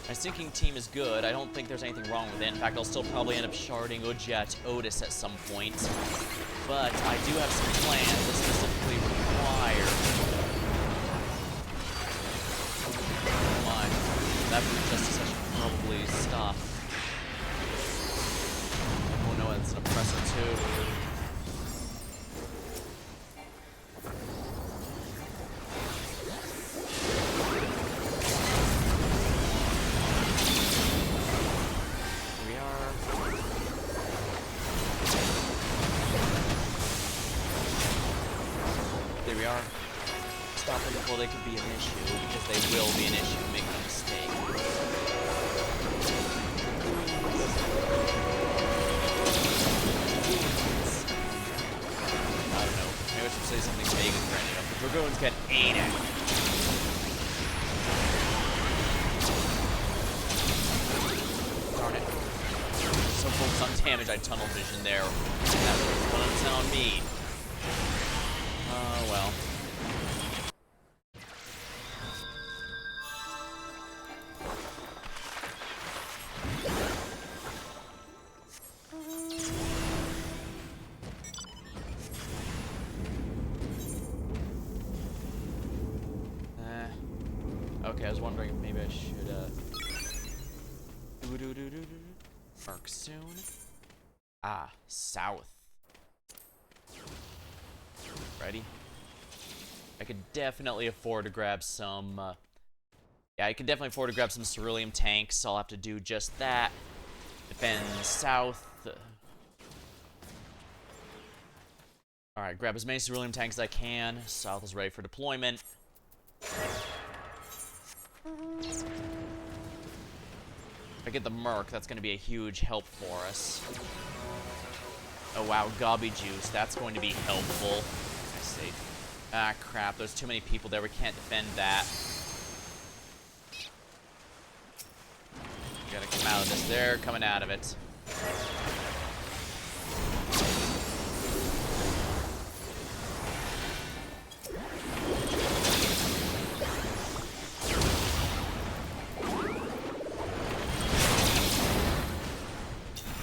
My sinking team is good. I don't think there's anything wrong with it. In fact, I'll still probably end up sharding Otis at some point. But I do have some plans that specifically require... Oh my. That brute justice I should probably stop. Oh no, it's an oppressor too. There we are. Stop them before they can be an issue, because they will be an issue, make no mistake. I don't know. Maybe I should say something vague and friendly. The Dragoons get 8 at me. Darn it. So focused on damage, I tunnel vision there. That was 1 on me. Well. Okay, I was wondering if maybe I should, Mark soon. Ah, south. Ready? I could definitely afford to grab some, yeah, I could definitely afford to grab some cerulean tanks. I'll have to do just that. Defend south. Alright, grab as many cerulean tanks as I can. South is ready for deployment. If I get the Merc, that's going to be a huge help for us. Oh wow, Gobby Juice, that's going to be helpful. I see. Ah, crap, there's too many people there, we can't defend that. We gotta come out of this. They're coming out of it.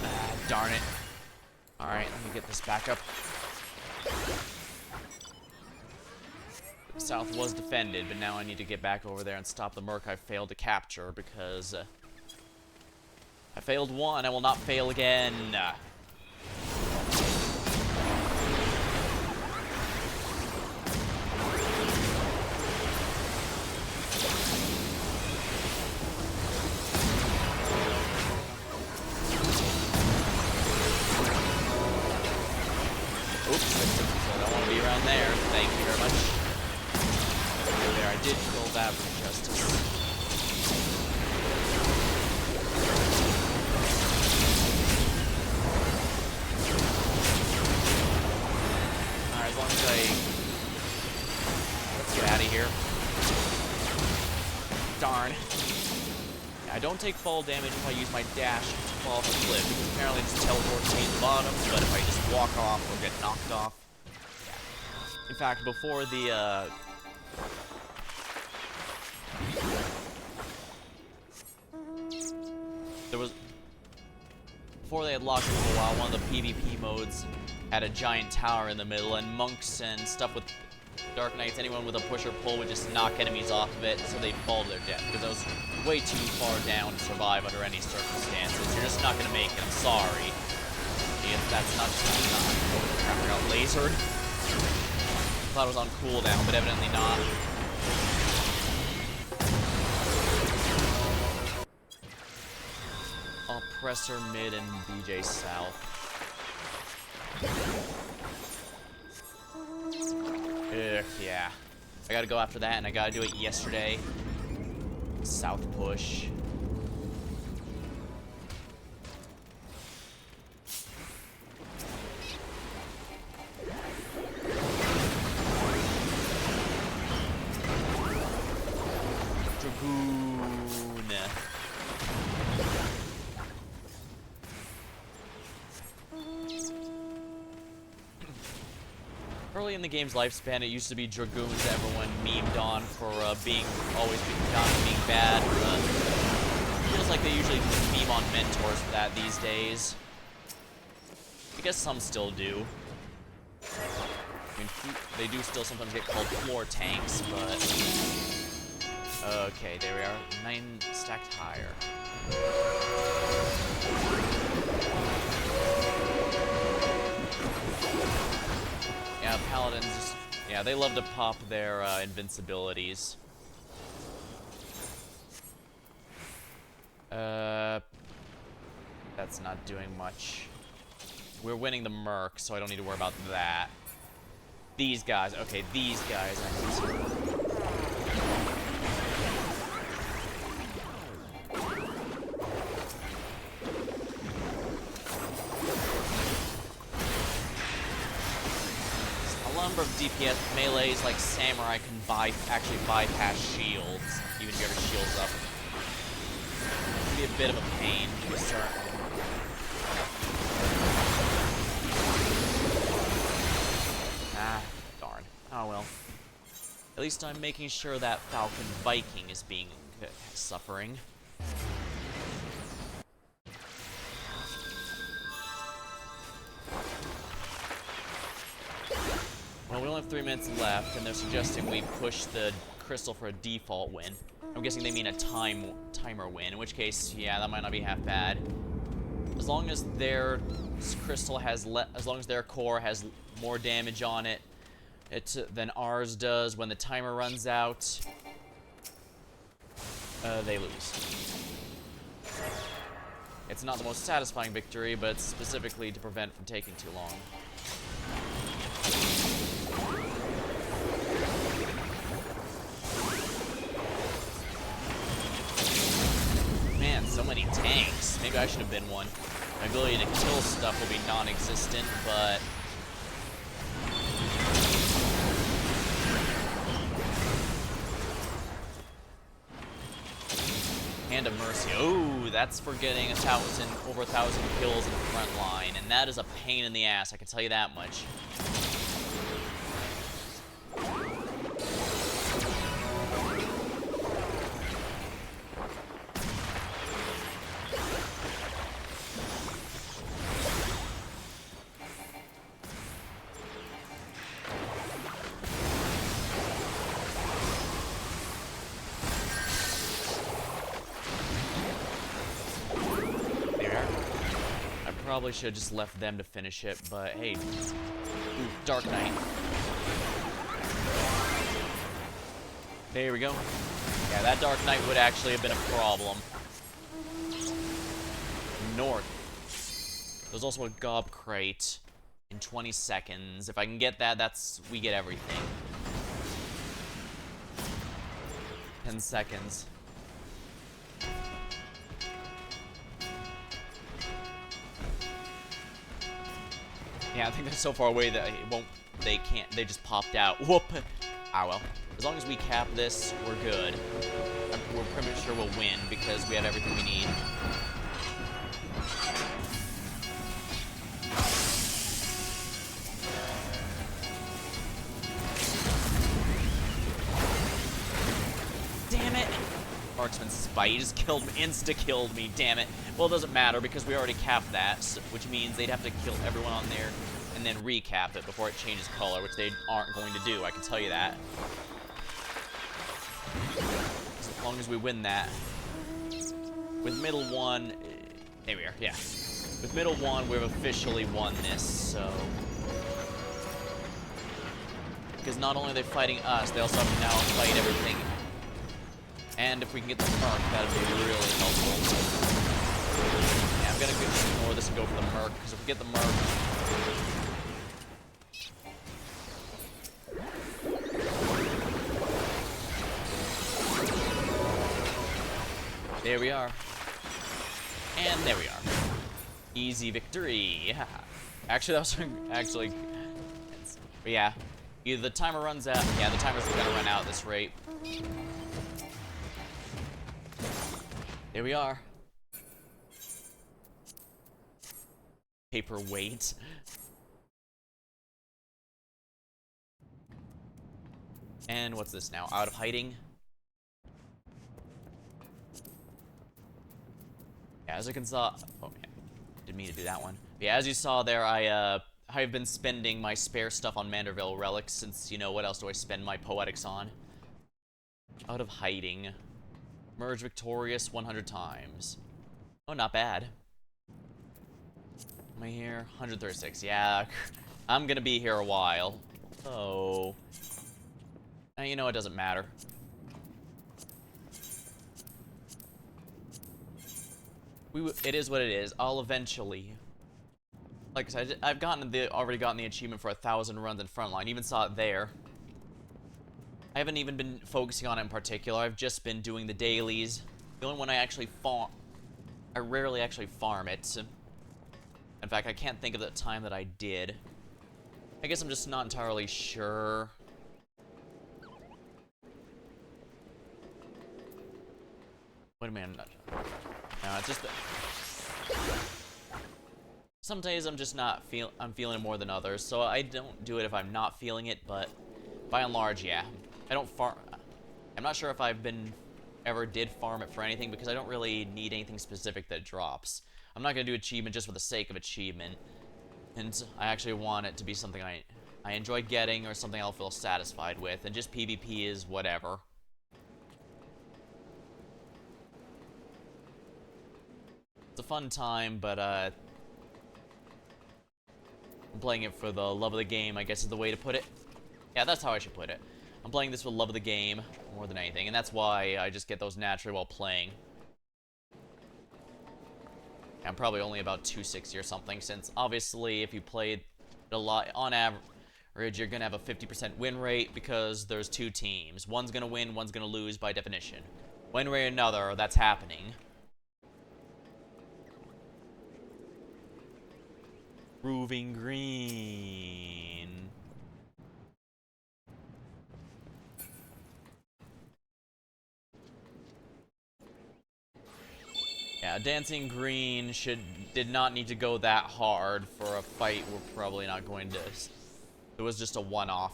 Ah, darn it. Alright, let me get this back up. South was defended, but now I need to get back over there and stop the Merc I failed to capture, because I failed one, I will not fail again. Oops, I don't want to be around there. Thank you very much. There, I did kill that with justice. Alright, as long as let's get out of here. Darn. Yeah, I don't take fall damage if I use my dash to fall off a cliff, because apparently it just teleports me to the bottom, but if I just walk off or get knocked off. Yeah. In fact, before the, before they had locked it for a while, one of the PvP modes had a giant tower in the middle, and monks and stuff with Dark Knights, anyone with a push or pull would just knock enemies off of it, so they'd fall to their death, because that was way too far down to survive under any circumstances. You're just not going to make it, I'm sorry. If that's not just not. Crap, I got lasered. Thought it was on cooldown, but evidently not. Oppressor mid and BJ south. Ugh, yeah. I gotta go after that, and I gotta do it yesterday. South push. in the game's lifespan, it used to be Dragoons that everyone memed on for being bad. Feels like they usually meme on mentors for that these days. I guess some still do. I mean, they do still sometimes get called floor tanks, but... Okay, there we are. 9 stacked higher. Yeah, paladins just... Yeah, they love to pop their invincibilities. That's not doing much. We're winning the Merc, so I don't need to worry about that. These guys, okay, these guys. A number of DPS melees like Samurai can actually bypass shields, even if you have your shields up. It can be a bit of a pain to start. Darn. Oh well. At least I'm making sure that Falcon Viking is suffering. Well, we only have 3 minutes left, and they're suggesting we push the crystal for a default win. I'm guessing they mean a timer win, in which case, yeah, that might not be half bad. As long as their crystal has as long as their core has more damage on it than ours does when the timer runs out, they lose. It's not the most satisfying victory, but it's specifically to prevent from taking too long. Man, so many tanks. Maybe I should have been one. My ability to kill stuff will be non-existent, but... Hand of Mercy. Oh, that's for getting over 1,000 kills in the front line, and that is a pain in the ass, I can tell you that much. Probably should have just left them to finish it, but hey. Ooh, Dark Knight. There we go. Yeah, that Dark Knight would actually have been a problem. North. There's also a Gob Crate in 20 seconds. If I can get that, we get everything. 10 seconds. Yeah, I think they're so far away that they just popped out. Whoop! Ah, well. As long as we cap this, we're good. We're pretty sure we'll win because we have everything we need. Damn it! Marksman Spite, he just insta-killed me, damn it. Well, it doesn't matter because we already capped that, which means they'd have to kill everyone on there and then recap it before it changes color, which they aren't going to do, I can tell you that. As long as we win that. With middle 1, there we are, yeah. With middle 1, we've officially won this, so... Because not only are they fighting us, they also have to now fight everything. And if we can get the Merc, that would be really helpful. Yeah, I'm gonna just ignore this and go for the Merc, because if we get the Merc... There we are. And there we are. Easy victory. Yeah. Actually, that was actually... But yeah. Either the timer runs out... Yeah, the timer's gonna run out at this rate. Here we are. Paperweight. And what's this now? Out of hiding? Yeah, as you can saw... Oh, yeah. Didn't mean to do that one. But yeah, as you saw there, I've been spending my spare stuff on Manderville relics since, you know, what else do I spend my poetics on? Out of hiding. Merge victorious 100 times. Oh, not bad. Am I here? 136. Yeah, I'm gonna be here a while. Oh. You know, it doesn't matter. It is what it is. I'll eventually... Like I said, I've already gotten the achievement for 1,000 runs in Frontline. Even saw it there. I haven't even been focusing on it in particular. I've just been doing the dailies. The only one I actually farm... I rarely actually farm it. In fact, I can't think of the time that I did. I guess I'm just not entirely sure. Wait a minute. No, it's just that... Some days I'm just not I'm feeling it more than others, so I don't do it if I'm not feeling it, but by and large, yeah. I don't farm... I'm not sure if ever did farm it for anything, because I don't really need anything specific that drops. I'm not gonna do achievement just for the sake of achievement, and I actually want it to be something I enjoy getting, or something I'll feel satisfied with, and just PvP is whatever. It's a fun time, but I'm playing it for the love of the game, I guess is the way to put it. Yeah, that's how I should put it. I'm playing this for the love of the game more than anything, and that's why I just get those naturally while playing. I'm probably only about 260 or something, since obviously if you played a lot, on average, you're gonna have a 50% win rate because there's two teams. One's gonna win, one's gonna lose by definition. One way or another, that's happening. Proving green. Yeah, dancing green did not need to go that hard for a fight we're probably not going to... It was just a one-off.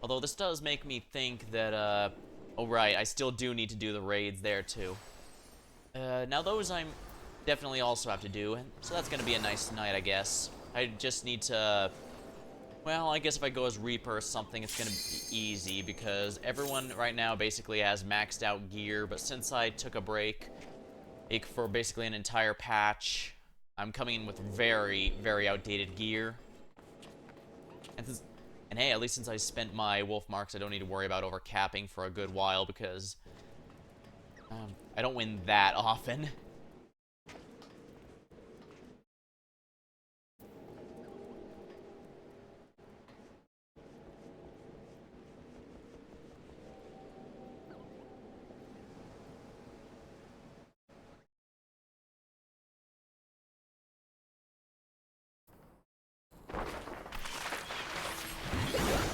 Although this does make me think that, oh right, I still do need to do the raids there too. Now those I'm definitely also have to do, so that's gonna be a nice night, I guess. I just need to... Well, I guess if I go as Reaper or something, it's gonna be easy, because everyone right now basically has maxed out gear, but since I took a break for basically an entire patch, I'm coming in with very, very outdated gear. And hey, at least since I spent my wolf marks, I don't need to worry about overcapping for a good while, because I don't win that often.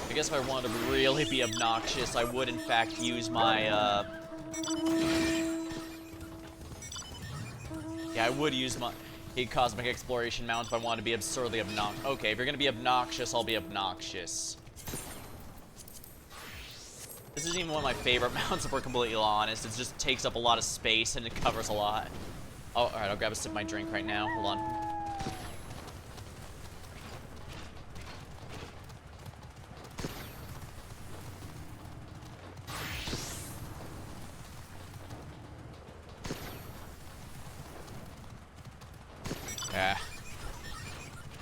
I guess if I wanted to really be obnoxious, I would in fact use my, yeah, I would use my Cosmic Exploration mount if I wanted to be absurdly obnoxious. Okay, if you're gonna be obnoxious, I'll be obnoxious. This isn't even one of my favorite mounts, if we're completely honest. It just takes up a lot of space and it covers a lot. Oh, alright, I'll grab a sip of my drink right now. Hold on.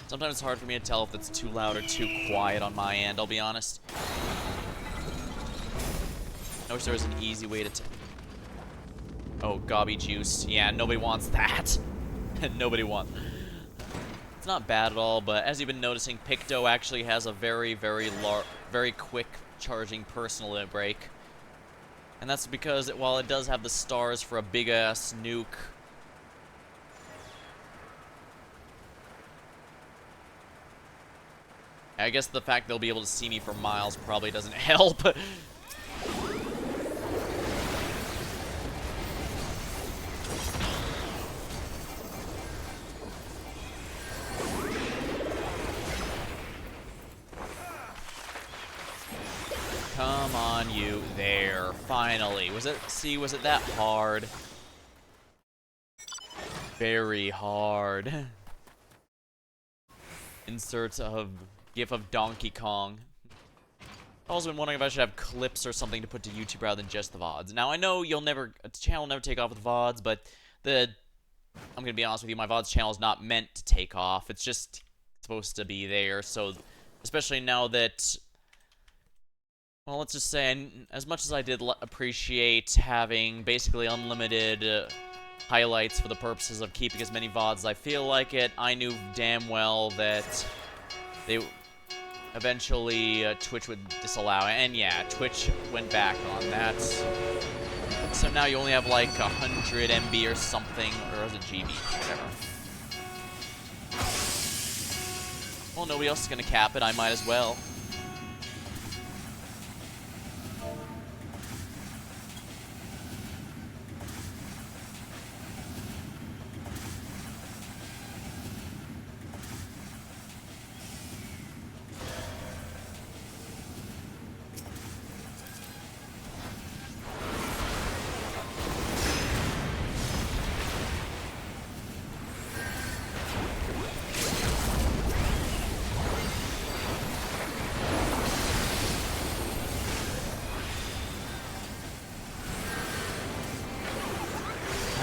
Sometimes it's hard for me to tell if it's too loud or too quiet on my end, I'll be honest. I wish there was an easy way to Oh, gobby juice. Yeah, nobody wants that. Nobody wants... It's not bad at all, but as you've been noticing, Picto actually has a very quick charging personal break. And that's because while it does have the stars for a big-ass nuke... I guess the fact they'll be able to see me for miles probably doesn't help. Come on. you. There, finally. Was it that hard? Very hard. Insert of GIF of Donkey Kong. I've also been wondering if I should have clips or something to put to YouTube rather than just the VODs. Now, I know the channel will never take off with VODs, but I'm gonna be honest with you, my VODs channel is not meant to take off. It's just supposed to be there, so, especially now that, well, let's just say, as much as I did appreciate having basically unlimited highlights for the purposes of keeping as many VODs as I feel like it, I knew damn well that eventually Twitch would disallow it. And yeah, Twitch went back on that. So now you only have like 100 MB or something, or is it GB? Whatever. Well, nobody else is gonna cap it, I might as well.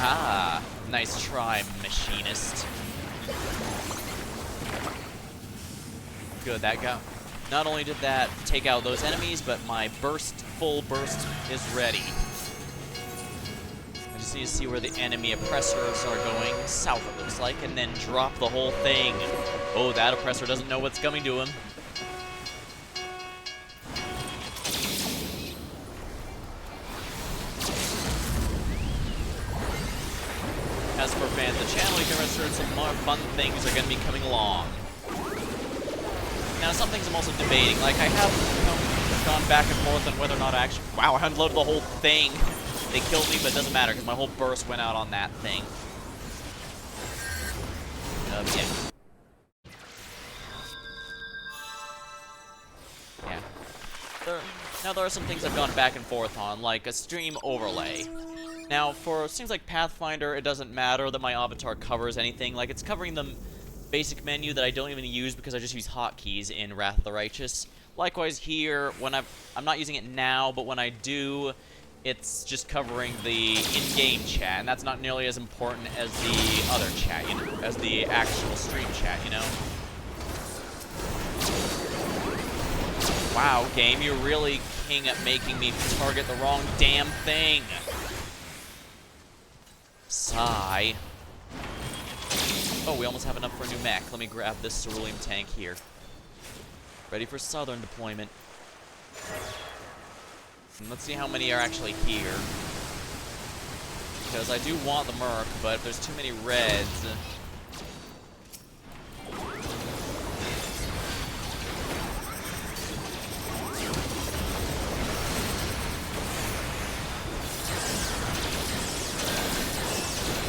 Ah, nice try, machinist. Good, that guy. Not only did that take out those enemies, but my full burst is ready. I just need to see where the enemy oppressors are going. South, it looks like, and then drop the whole thing. Oh, that oppressor doesn't know what's coming to him. As for fans of the channel, you can rest assured some more fun things are going to be coming along. Now, some things I'm also debating. Like, I have gone back and forth on whether or not I actually... Wow, I unloaded the whole thing. They killed me, but it doesn't matter, because my whole burst went out on that thing. Yeah. Now, there are some things I've gone back and forth on, like a stream overlay. Now, for things like Pathfinder, it doesn't matter that my avatar covers anything. Like, it's covering the basic menu that I don't even use because I just use hotkeys in Wrath of the Righteous. Likewise here, when I'm not using it now, but when I do, it's just covering the in-game chat, and that's not nearly as important as the other chat, you know, as the actual stream chat, you know? Wow, game, you're really king at making me target the wrong damn thing. Sigh. Oh, we almost have enough for a new mech. Let me grab this cerulean tank here. Ready for southern deployment. And let's see how many are actually here. Because I do want the Merc, but if there's too many reds...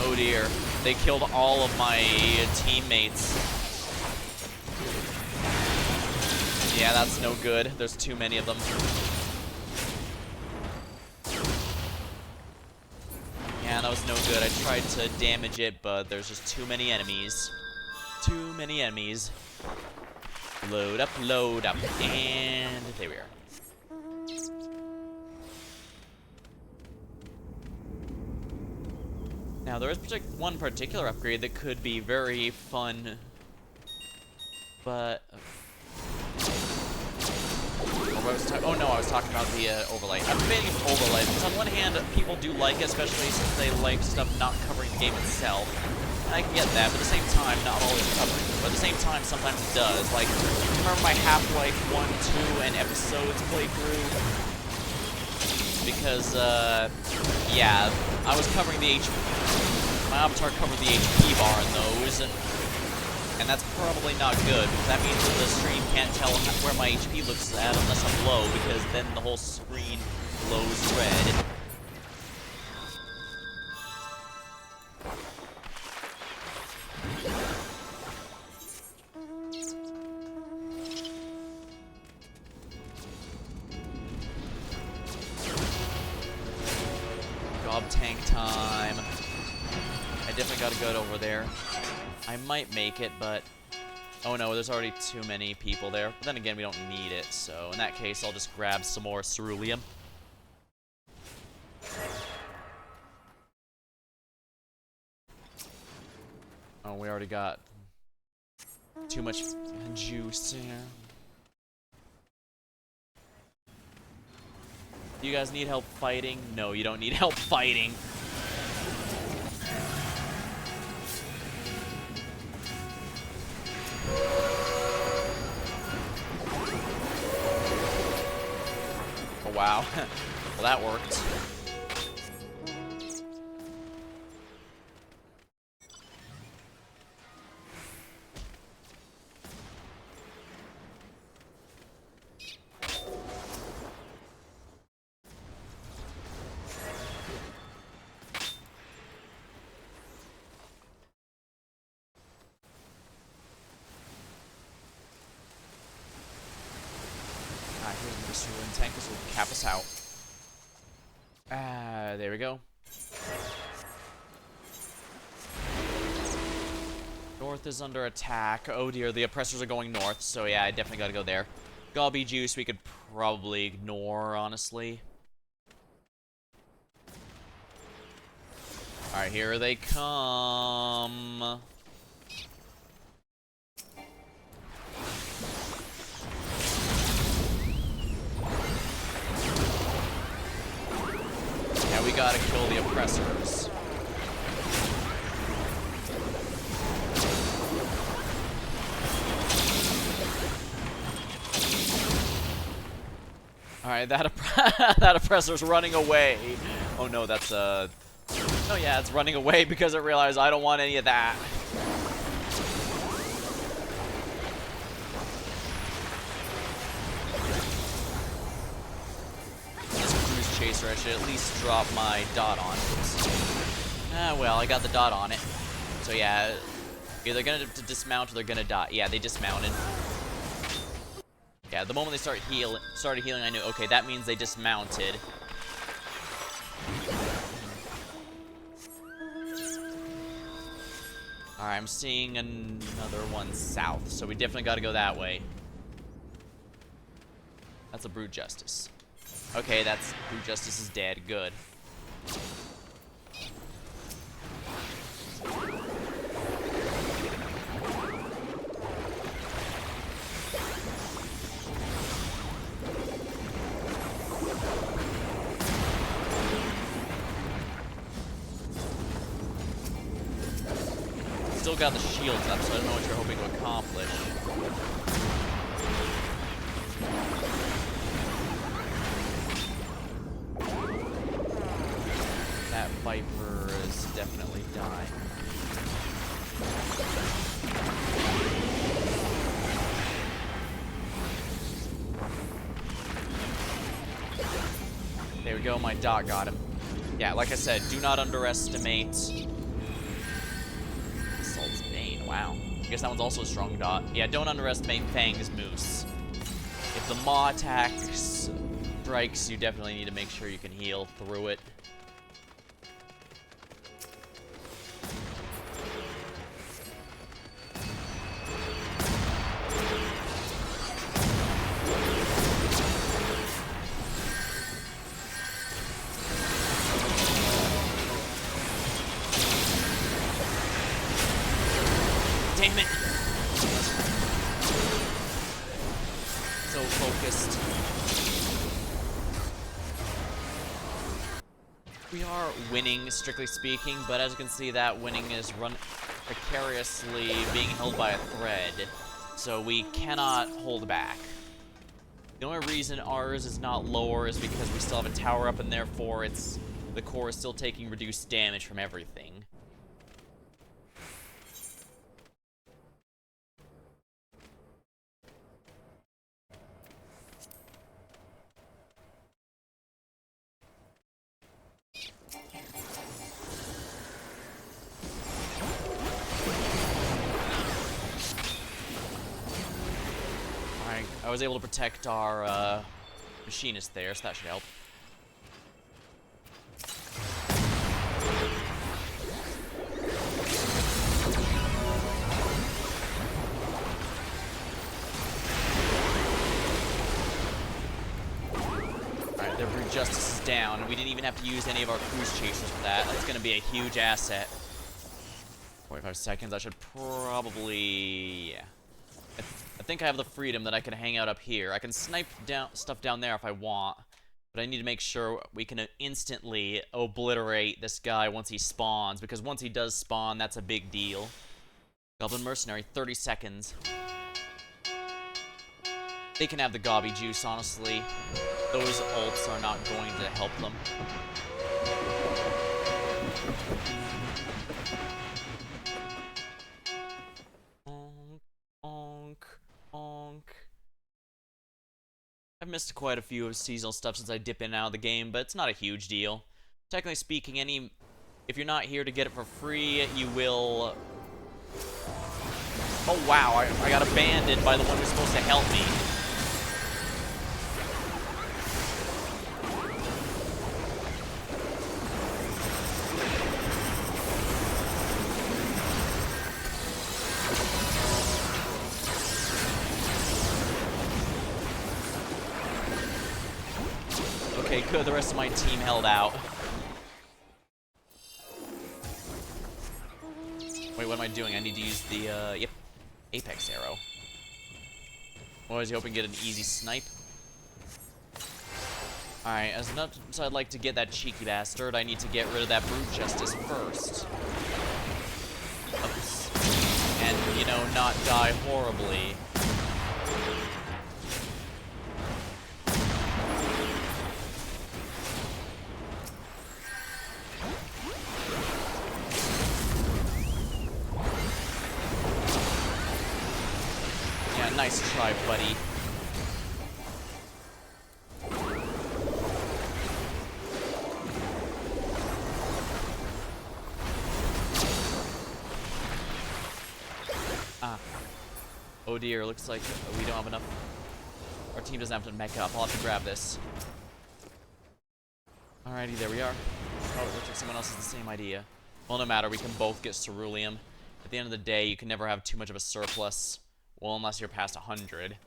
Oh dear, they killed all of my teammates. Yeah, that's no good. There's too many of them. Yeah, that was no good. I tried to damage it, but there's just too many enemies. Too many enemies. Load up, and there we are. Now, there is one particular upgrade that could be very fun, but... Oh no, I was talking about the overlay. I'm debating if overlay, because on one hand, people do like it, especially since they like stuff not covering the game itself. And I can get that, but at the same time, not always covering it. But at the same time, sometimes it does. Like, remember my Half-Life 1, 2, and episodes playthrough? Because, yeah, I was covering the HP. My avatar covered the HP bar in those, and that's probably not good, because that means that the stream can't tell where my HP looks at unless I'm low, because then the whole screen glows red. tank time. I definitely gotta go over there. I might make it, but... Oh no, there's already too many people there. But then again, we don't need it, so in that case, I'll just grab some more ceruleum. Oh, we already got too much juice here. Do you guys need help fighting? No, you don't need help fighting. Oh, wow. Well, that worked. Tankers will cap us out. There we go. North is under attack. Oh dear, the oppressors are going north, so yeah, I definitely gotta go there. Gobby juice we could probably ignore, honestly. Alright, here they come. We gotta kill the oppressors. Alright, that oppressor's running away. Oh no, that's oh yeah, it's running away because it realized I don't want any of that. Chaser, I should at least drop my dot on it. Ah, well, I got the dot on it. So yeah, either gonna dismount or they're gonna die. Yeah, they dismounted. Yeah, the moment they started healing, I knew, okay, that means they dismounted. Alright, I'm seeing another one south, so we definitely gotta go that way. That's a Brute Justice. Okay, that's Brute Justice is dead. Good. Still got the shields up, so I don't know what you're hoping to accomplish. That Viper is definitely dying. There we go, my dot got him. Yeah, like I said, do not underestimate Assault's Bane. Wow. I guess that one's also a strong dot. Yeah, don't underestimate Fang's Moose. If the Maw attack strikes, you definitely need to make sure you can heal through it. Damn it! So focused. We are winning, strictly speaking, but as you can see, that winning is run precariously being held by a thread, so we cannot hold back. The only reason ours is not lower is because we still have a tower up, and therefore the core is still taking reduced damage from everything. I was able to protect our machinist there, so that should help. Justice is down, and we didn't even have to use any of our cruise chasers for that. That's going to be a huge asset. 45 seconds, I should probably... yeah. I think I have the freedom that I can hang out up here. I can snipe down stuff down there if I want, but I need to make sure we can instantly obliterate this guy once he spawns, because once he does spawn, that's a big deal. Goblin Mercenary, 30 seconds. They can have the gobby juice, honestly. Those ults are not going to help them. I've missed quite a few of seasonal stuff since I dip in and out of the game, but it's not a huge deal. Technically speaking, if you're not here to get it for free, you will... Oh wow, I got abandoned by the one who's supposed to help me. Okay, good. The rest of my team held out. Wait, what am I doing? I need to use the, yep, Apex arrow. Or was he hoping to get an easy snipe? Alright, as much as I'd like to get that cheeky bastard, I need to get rid of that Brute Justice first. Oops. And, you know, not die horribly. Nice try, buddy. Ah. Oh dear, looks like we don't have enough. Our team doesn't have to mech up. I'll have to grab this. Alrighty, there we are. Oh, it looks like someone else has the same idea. Well, no matter, we can both get ceruleum. At the end of the day, you can never have too much of a surplus. Well, unless you're past 100.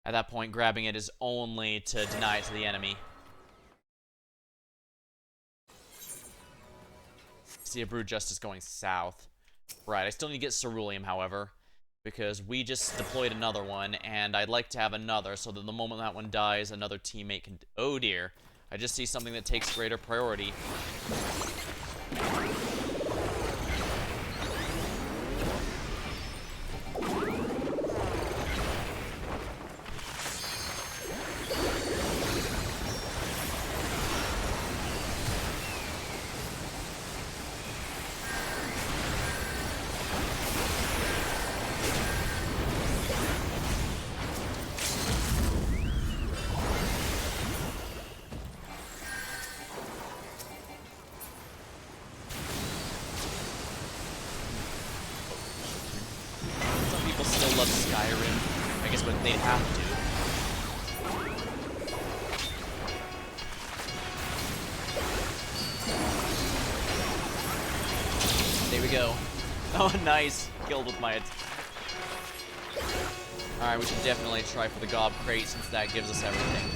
At that point, grabbing it is only to deny it to the enemy. See a Brood Justice going south. Right, I still need to get ceruleum, however, because we just deployed another one, and I'd like to have another, so that the moment that one dies, another teammate can... Oh dear. I just see something that takes greater priority. Still love Skyrim, I guess, but they have to. There we go. Oh, nice. Killed with my... Alright, we should definitely try for the Gob Crate, since that gives us everything.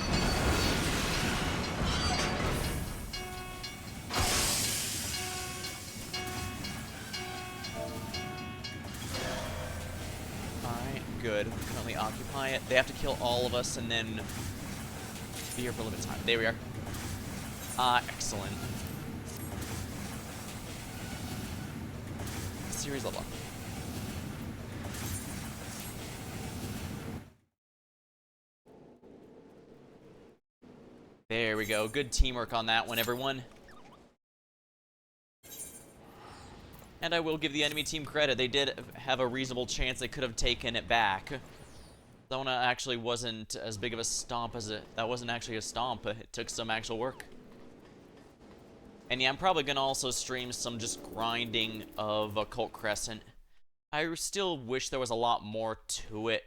Good. We currently occupy it. They have to kill all of us and then be here for a limited time. There we are. Excellent. Series level up. There we go. Good teamwork on that one, everyone. And I will give the enemy team credit. They did have a reasonable chance they could have taken it back. That one actually wasn't as big of a stomp as it... That wasn't actually a stomp. It took some actual work. And yeah, I'm probably going to also stream some just grinding of Occult Crescent. I still wish there was a lot more to it.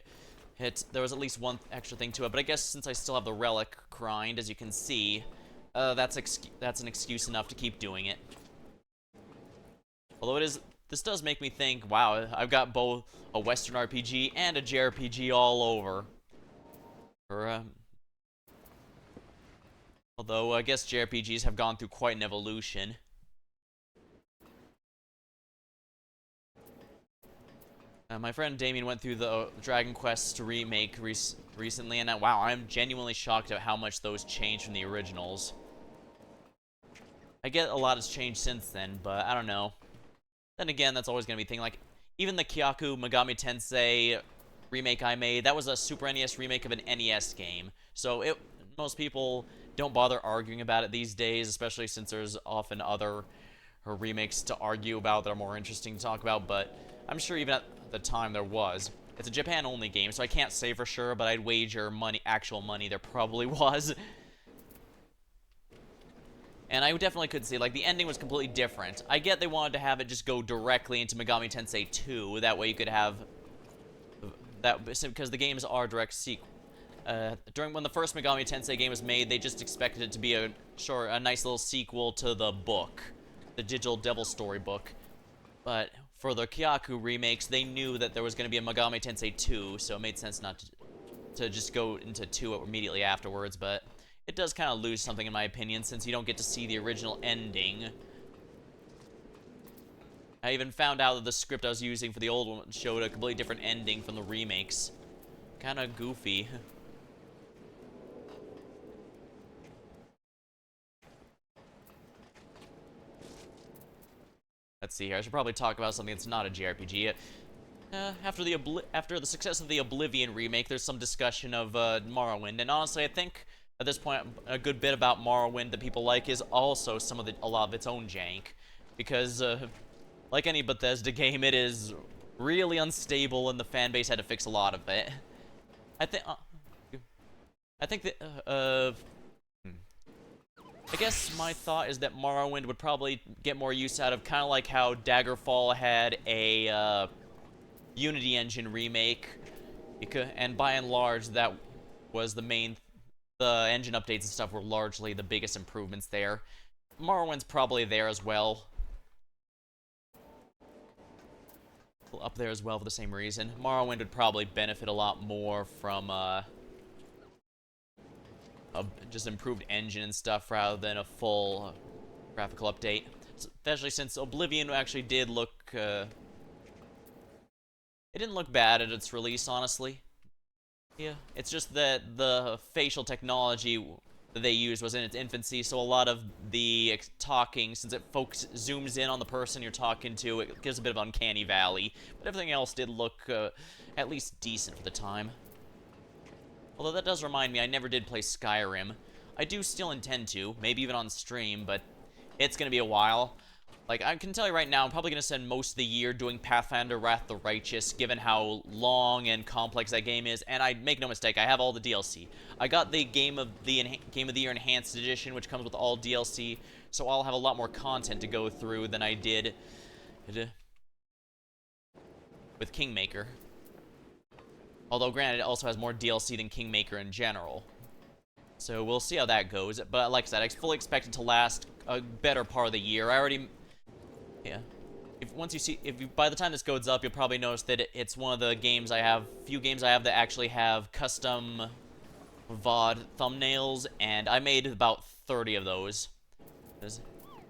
There was at least one extra thing to it, but I guess since I still have the Relic grind, as you can see, that's an excuse enough to keep doing it. Although this does make me think, wow, I've got both a Western RPG and a JRPG all over. Although, I guess JRPGs have gone through quite an evolution. My friend Damien went through the Dragon Quest remake recently, and wow, I'm genuinely shocked at how much those changed from the originals. I get a lot has changed since then, but I don't know. Then again, that's always going to be a thing. Like, even the Kyaku Megami Tensei remake I made, that was a Super NES remake of an NES game. So most people don't bother arguing about it these days, especially since there's often other remakes to argue about that are more interesting to talk about, but I'm sure even at the time there was. It's a Japan-only game, so I can't say for sure, but I'd wager actual money there probably was. And I definitely could see, like, the ending was completely different. I get they wanted to have it just go directly into Megami Tensei 2, that way you could have that, because the games are direct sequel. When the first Megami Tensei game was made, they just expected it to be a nice little sequel to the book, the Digital Devil Story book. But for the Kyaku remakes, they knew that there was going to be a Megami Tensei 2, so it made sense not to just go into 2 immediately afterwards, but it does kind of lose something in my opinion, since you don't get to see the original ending. I even found out that the script I was using for the old one showed a completely different ending from the remakes. Kind of goofy. Let's see here. I should probably talk about something that's not a JRPG. After the success of the Oblivion remake, there's some discussion of Morrowind, and honestly, I think at this point a good bit about Morrowind that people like is also a lot of its own jank, because like any Bethesda game, it is really unstable, and the fan base had to fix a lot of it. I think that I guess my thought is that Morrowind would probably get more use out of, kind of like how Daggerfall had a Unity Engine remake, and by and large that was the engine updates and stuff were largely the biggest improvements there. Morrowind's probably there as well. Up there as well for the same reason. Morrowind would probably benefit a lot more from just improved engine and stuff rather than a full graphical update. Especially since Oblivion actually did look, it didn't look bad at its release, honestly. Yeah, it's just that the facial technology that they used was in its infancy, so a lot of the talking, since it zooms in on the person you're talking to, it gives a bit of uncanny valley. But everything else did look at least decent for the time. Although that does remind me, I never did play Skyrim. I do still intend to, maybe even on stream, but it's gonna be a while. Like, I can tell you right now, I'm probably gonna spend most of the year doing Pathfinder Wrath the Righteous, given how long and complex that game is, and I make no mistake, I have all the DLC. I got the Game of the Year Enhanced Edition, which comes with all DLC, so I'll have a lot more content to go through than I did with Kingmaker. Although, granted, it also has more DLC than Kingmaker in general. So we'll see how that goes. But like I said, I fully expect it to last a better part of the year. Yeah. By the time this goes up, you'll probably notice that it's one of the few games I have that actually have custom VOD thumbnails, and I made about 30 of those. And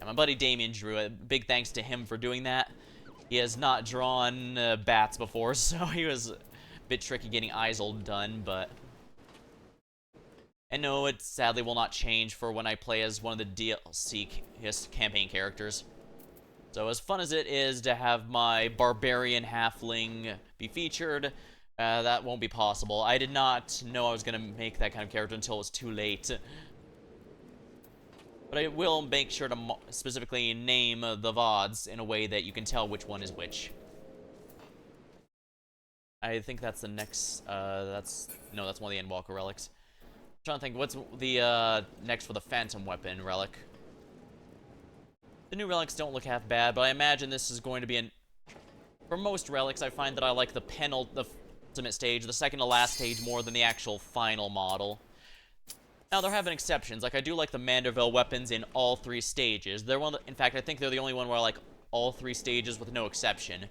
my buddy Damien drew it. Big thanks to him for doing that. He has not drawn bats before, so he was bit tricky getting eyes all done, but... And no, it sadly will not change for when I play as one of the DLC campaign characters. So as fun as it is to have my barbarian halfling be featured, that won't be possible. I did not know I was going to make that kind of character until it was too late. But I will make sure to specifically name the VODs in a way that you can tell which one is which. I think that's the next, that's one of the Endwalker relics. I'm trying to think, what's the, next for the Phantom Weapon relic? The new relics don't look half bad, but I imagine this is going to be for most relics, I find that I like the penultimate stage, the second to last stage, more than the actual final model. Now, there have been exceptions. Like, I do like the Manderville weapons in all 3 stages. In fact, I think they're the only one where I like all 3 stages with no exception.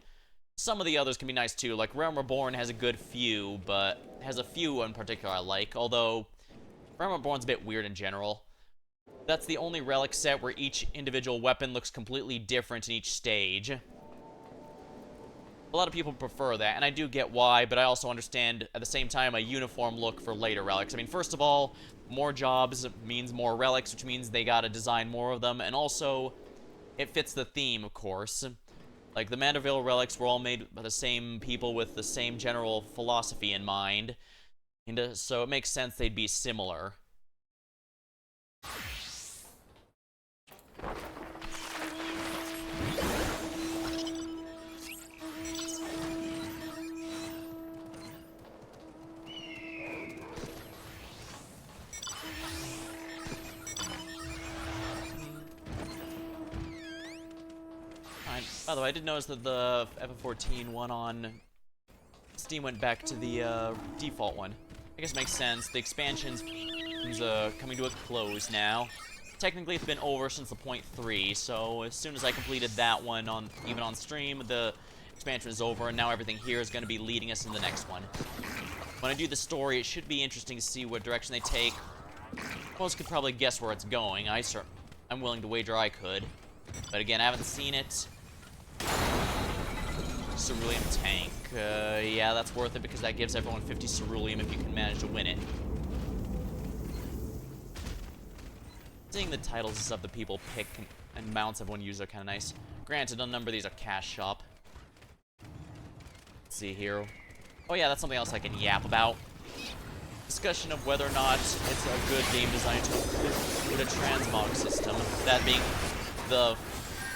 Some of the others can be nice too, like Realm Reborn has a good few, but has a few in particular I like, although Realm Reborn's a bit weird in general. That's the only relic set where each individual weapon looks completely different in each stage. A lot of people prefer that, and I do get why, but I also understand, at the same time, a uniform look for later relics. I mean, first of all, more jobs means more relics, which means they gotta design more of them, and also, it fits the theme, of course. Like, the Manderville relics were all made by the same people with the same general philosophy in mind, and so it makes sense they'd be similar. By the way, I did notice that the FF14 one on Steam went back to the default one. I guess it makes sense. The expansion's coming to a close now. Technically, it's been over since the 0.3, so as soon as I completed that one, even on stream, the expansion is over, and now everything here is going to be leading us in the next one. When I do the story, it should be interesting to see what direction they take. Most could probably guess where it's going. I'm willing to wager I could. But again, I haven't seen it. Cerulean tank. Yeah, that's worth it because that gives everyone 50 ceruleum if you can manage to win it. Seeing the titles and stuff that people pick and mounts everyone uses are kind of nice. Granted, a number of these are cash shop. Let's see here. Oh yeah, that's something else I can yap about. Discussion of whether or not it's a good game design to include a transmog system, that being the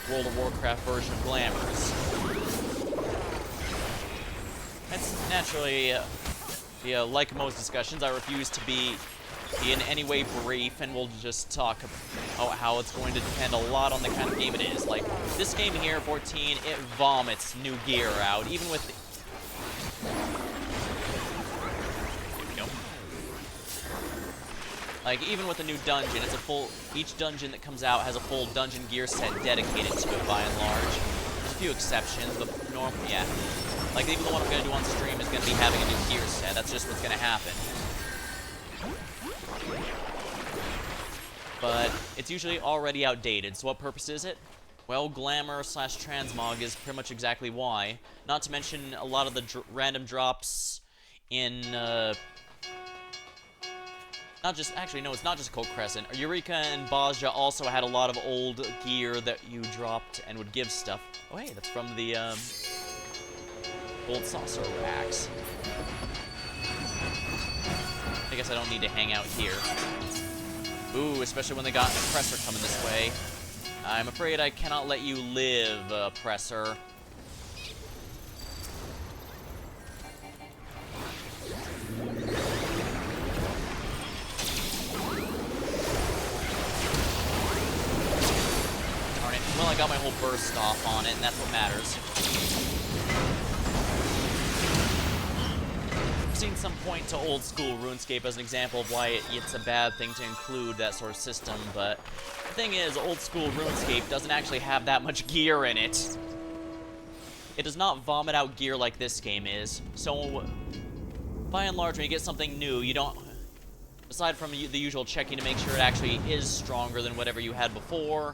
World of Warcraft version of Glamours. It's naturally, like most discussions, I refuse to be in any way brief, and we'll just talk about how it's going to depend a lot on the kind of game it is. Like, this game here, 14, it vomits new gear out, even with the... There we go. Like, even with the new dungeon, it's a full... Each dungeon that comes out has a full dungeon gear set dedicated to it, by and large. There's a few exceptions, but yeah. Like, even the one I'm going to do on stream is going to be having a new gear set. That's just what's going to happen. But it's usually already outdated, so what purpose is it? Well, Glamour / Transmog is pretty much exactly why. Not to mention a lot of the random drops in, actually, no, it's not just Cold Crescent. Eureka and Bozja also had a lot of old gear that you dropped and would give stuff. Oh, hey, that's from the, Gold Saucer Axe. I guess I don't need to hang out here. Ooh, especially when they got an Oppressor coming this way. I'm afraid I cannot let you live, Oppressor. Darn it. Well, I got my whole burst off on it, and that's what matters. Seen some point to old school RuneScape as an example of why it's a bad thing to include that sort of system, but the thing is, old school RuneScape doesn't actually have that much gear in it. It does not vomit out gear like this game is, so by and large when you get something new, you don't, aside from the usual checking to make sure it actually is stronger than whatever you had before,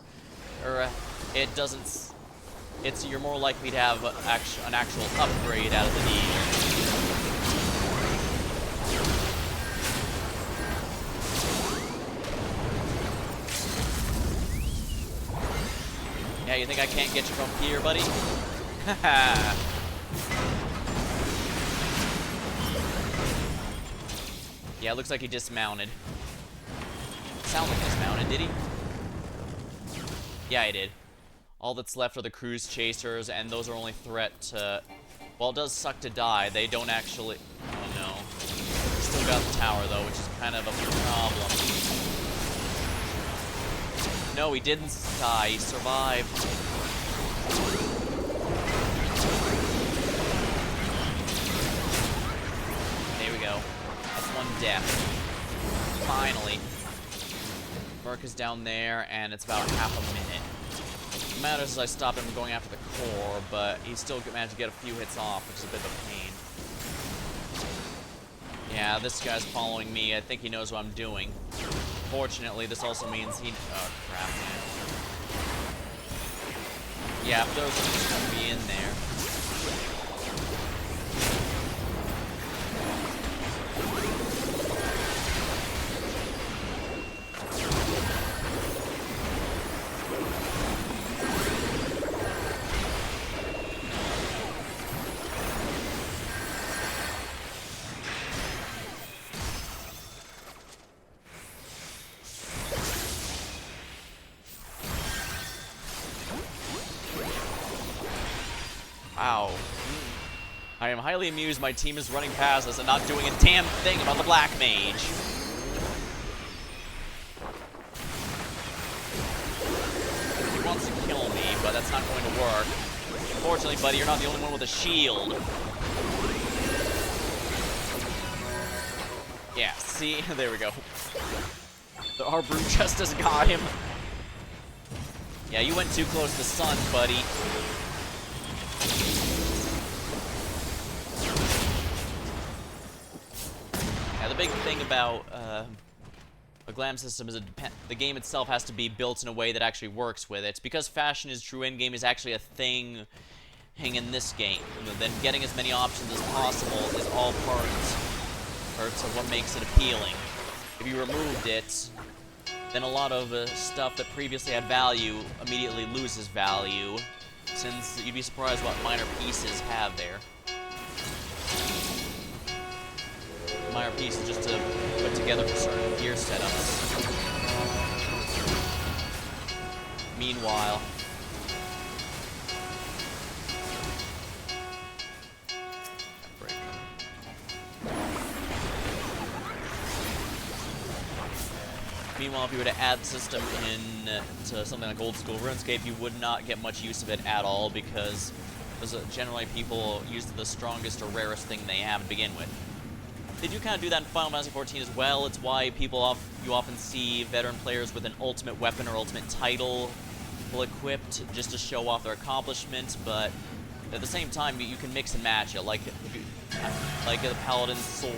or it doesn't, you're more likely to have an actual upgrade out of the gear. Yeah, you think I can't get you from here, buddy? Haha. Yeah, it looks like he dismounted. Sound like dismounted, did he? Yeah, he did. All that's left are the cruise chasers, and those are only threat to... Well, it does suck to die. They don't actually... Oh, no. Still got the tower, though, which is kind of a problem. No, he didn't die. He survived. There we go. That's one death. Finally. Merc is down there, and it's about half a minute. What matters is I stopped him from going after the core, but he still managed to get a few hits off, which is a bit of a pain. Yeah, this guy's following me. I think he knows what I'm doing. Fortunately, this also means he... Oh, crap. Yeah, if those are just gonna be in there. Wow. I am highly amused my team is running past us and not doing a damn thing about the Black Mage. He wants to kill me, but that's not going to work. Fortunately, buddy, you're not the only one with a shield. Yeah, see? There we go. Our brute justice got him. Yeah, you went too close to the sun, buddy. Yeah, the big thing about a glam system is the game itself has to be built in a way that actually works with it. Because fashion is true endgame is actually a thing in this game. Then getting as many options as possible is all part of what makes it appealing. If you removed it, then a lot of stuff that previously had value immediately loses value, since you'd be surprised what minor pieces have there. Minor pieces just to put together for certain gear setups. Meanwhile, if you were to add the system in to something like old school RuneScape, you would not get much use of it at all, because generally people use the strongest or rarest thing they have to begin with. They do kind of do that in Final Fantasy XIV as well. It's why you often see veteran players with an ultimate weapon or ultimate title equipped just to show off their accomplishment, but at the same time you can mix and match it, like the Paladin's Soul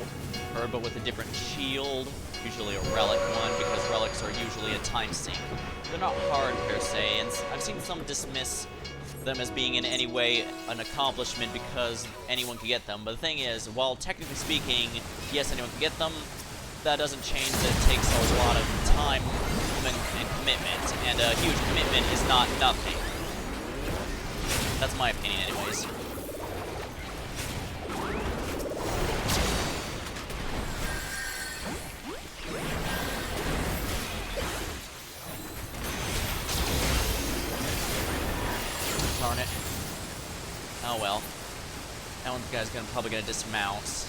Herb, but with a different shield, usually a relic one, because relics are usually a time sink. They're not hard per se, and I've seen some dismiss them as being in any way an accomplishment because anyone can get them. But the thing is, while technically speaking, yes, anyone can get them, that doesn't change that it takes a lot of time and commitment, and a huge commitment is not nothing. That's my opinion anyways. Darn it. Oh well. That one guy's probably gonna dismount.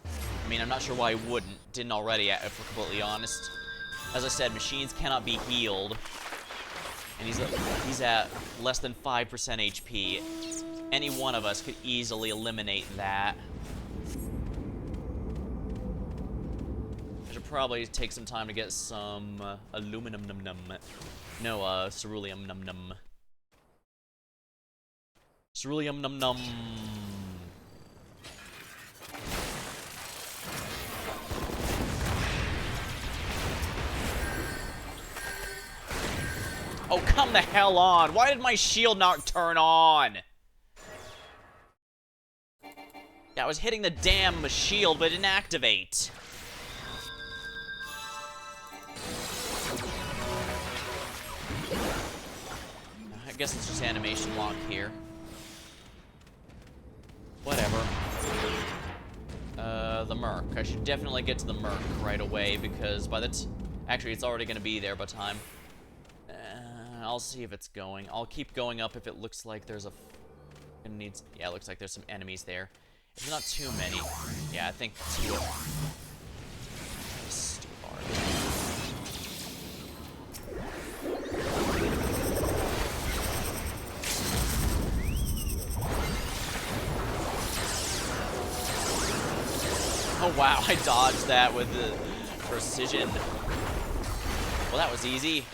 I mean, I'm not sure why he didn't already, if we're completely honest. As I said, machines cannot be healed. And he's at less than 5% HP. Any one of us could easily eliminate that. I should probably take some time to get some aluminum num-num. No, ceruleum num-num. Ceruleum num-num. Oh, come the hell on! Why did my shield not turn on? Yeah, I was hitting the damn shield, but it didn't activate. I guess it's just animation lock here. Whatever. The Merc. I should definitely get to the Merc right away, because actually, it's already gonna be there by the time. I'll see if it's going. I'll keep going up if it looks like there's yeah, it looks like there's some enemies there. If there's not too many. Yeah, I think two. Oh wow, I dodged that with the precision. Well, that was easy.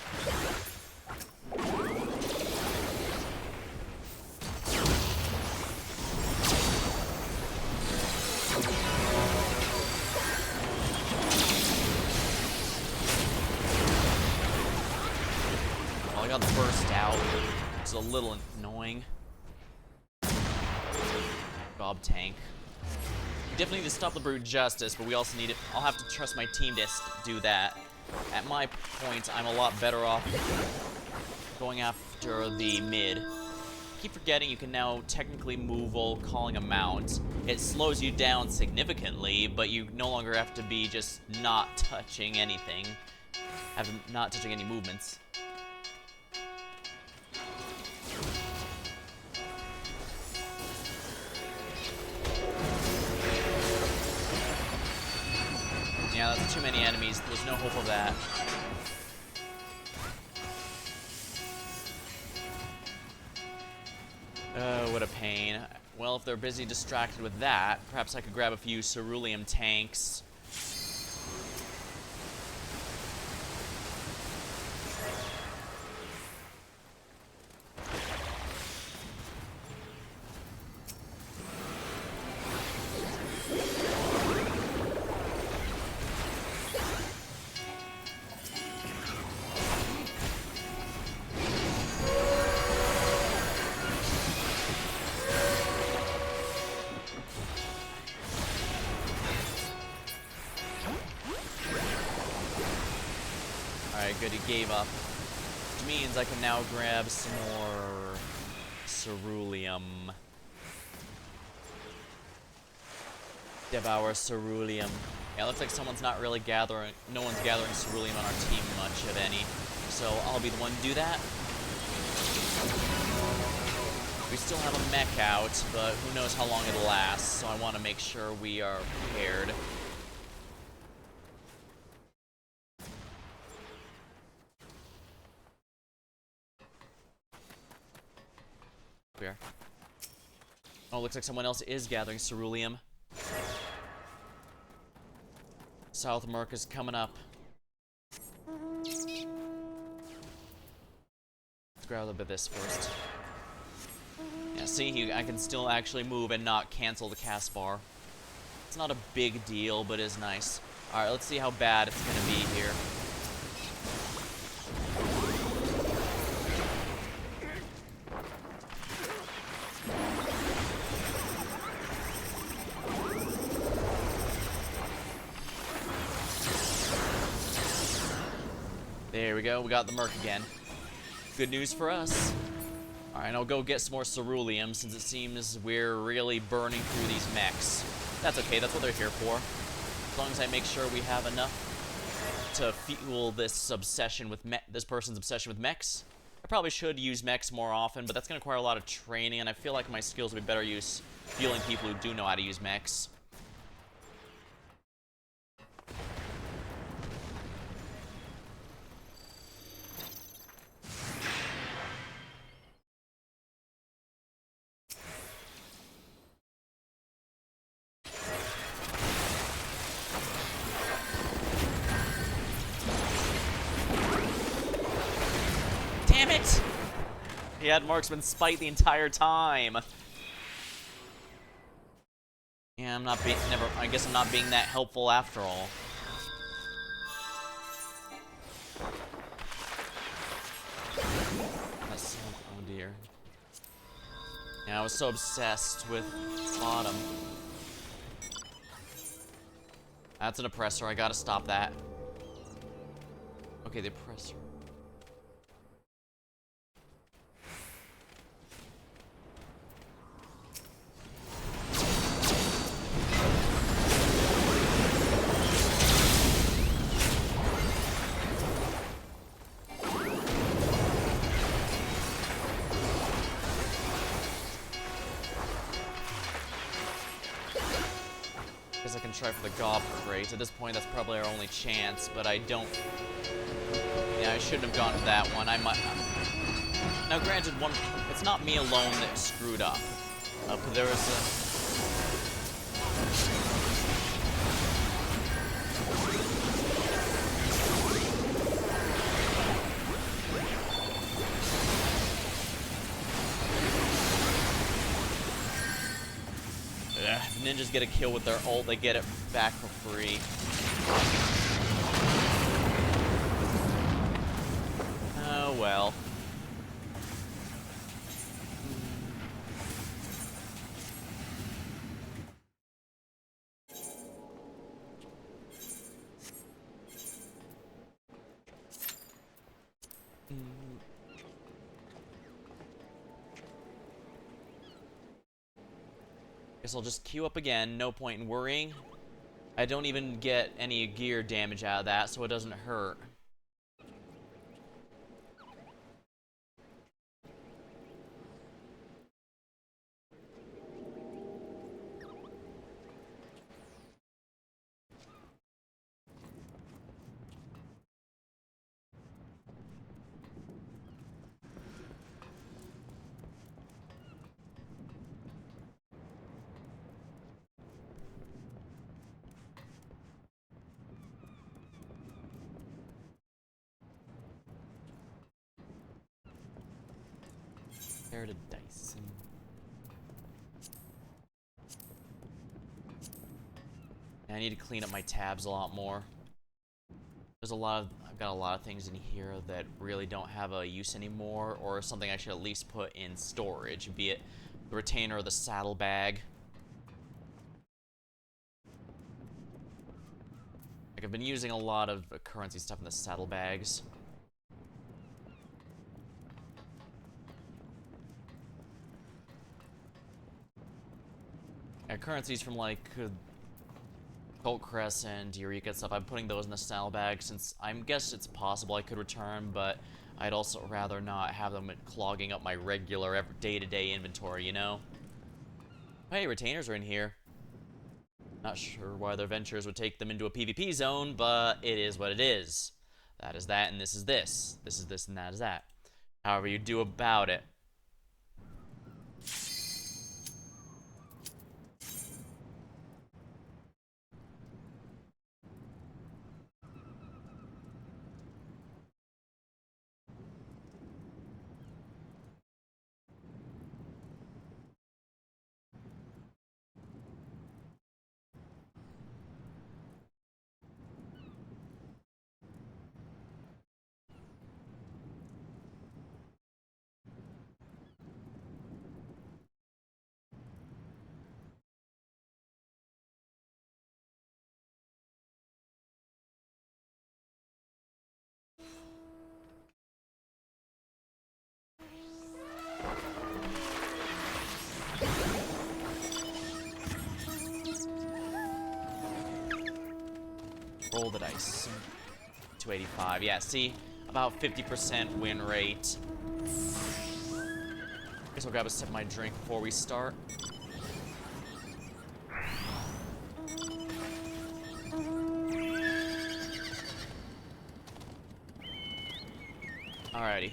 a little annoying. Gob tank. We definitely need to stop the Brute Justice, but we also need it. I'll have to trust my team to do that. At my point, I'm a lot better off going after the mid. Keep forgetting you can now technically move while calling a mount. It slows you down significantly, but you no longer have to be just not touching anything. Not touching any movements. Yeah, that's too many enemies. There's no hope of that. Oh, what a pain. Well, if they're busy distracted with that, perhaps I could grab a few cerulean tanks. Alright, good, he gave up. Which means I can now grab some more ceruleum. Devour ceruleum. Yeah, looks like someone's not really gathering, no one's gathering ceruleum on our team much of any. So I'll be the one to do that. We still have a mech out, but who knows how long it'll last, so I want to make sure we are prepared. We are. Oh, looks like someone else is gathering ceruleum. South America's coming up. Let's grab a little bit of this first. Yeah, see, I can still actually move and not cancel the cast bar. It's not a big deal, but it is nice. Alright, let's see how bad it's gonna be here. There we go, we got the Merc again. Good news for us. Alright, I'll go get some more ceruleum since it seems we're really burning through these mechs. That's okay, that's what they're here for. As long as I make sure we have enough to fuel this obsession with this person's obsession with mechs. I probably should use mechs more often, but that's going to require a lot of training, and I feel like my skills would be better use fueling people who do know how to use mechs. Damn it! He had Marksman Spite the entire time. Yeah, I guess I'm not being that helpful after all. That's so, oh dear. Yeah, I was so obsessed with bottom. That's an oppressor, I gotta stop that. Okay, the oppressor. I can try for the Gob crate. At this point, that's probably our only chance, but I don't... Yeah, I shouldn't have gone for that one. I might... Now, granted, it's not me alone that screwed up. But there was a... Ninjas get a kill with their ult, they get it back for free. Oh well. Guess I'll just queue up again, no point in worrying. I don't even get any gear damage out of that, so it doesn't hurt. To dice. I need to clean up my tabs a lot more. I've got a lot of things in here that really don't have a use anymore, or something I should at least put in storage, be it the retainer or the saddlebag. Like, I've been using a lot of currency stuff in the saddlebags. Currencies from, like, Cult Crescent, Eureka stuff, I'm putting those in the saddlebag since I guess it's possible I could return, but I'd also rather not have them clogging up my regular day-to-day inventory, you know? Hey, retainers are in here. Not sure why their ventures would take them into a PvP zone, but it is what it is. That is that, and this is this. This is this, and that is that. However you do about it. Roll the dice. 285. Yeah, see? About 50% win rate. Guess I'll grab a sip of my drink before we start. Alrighty.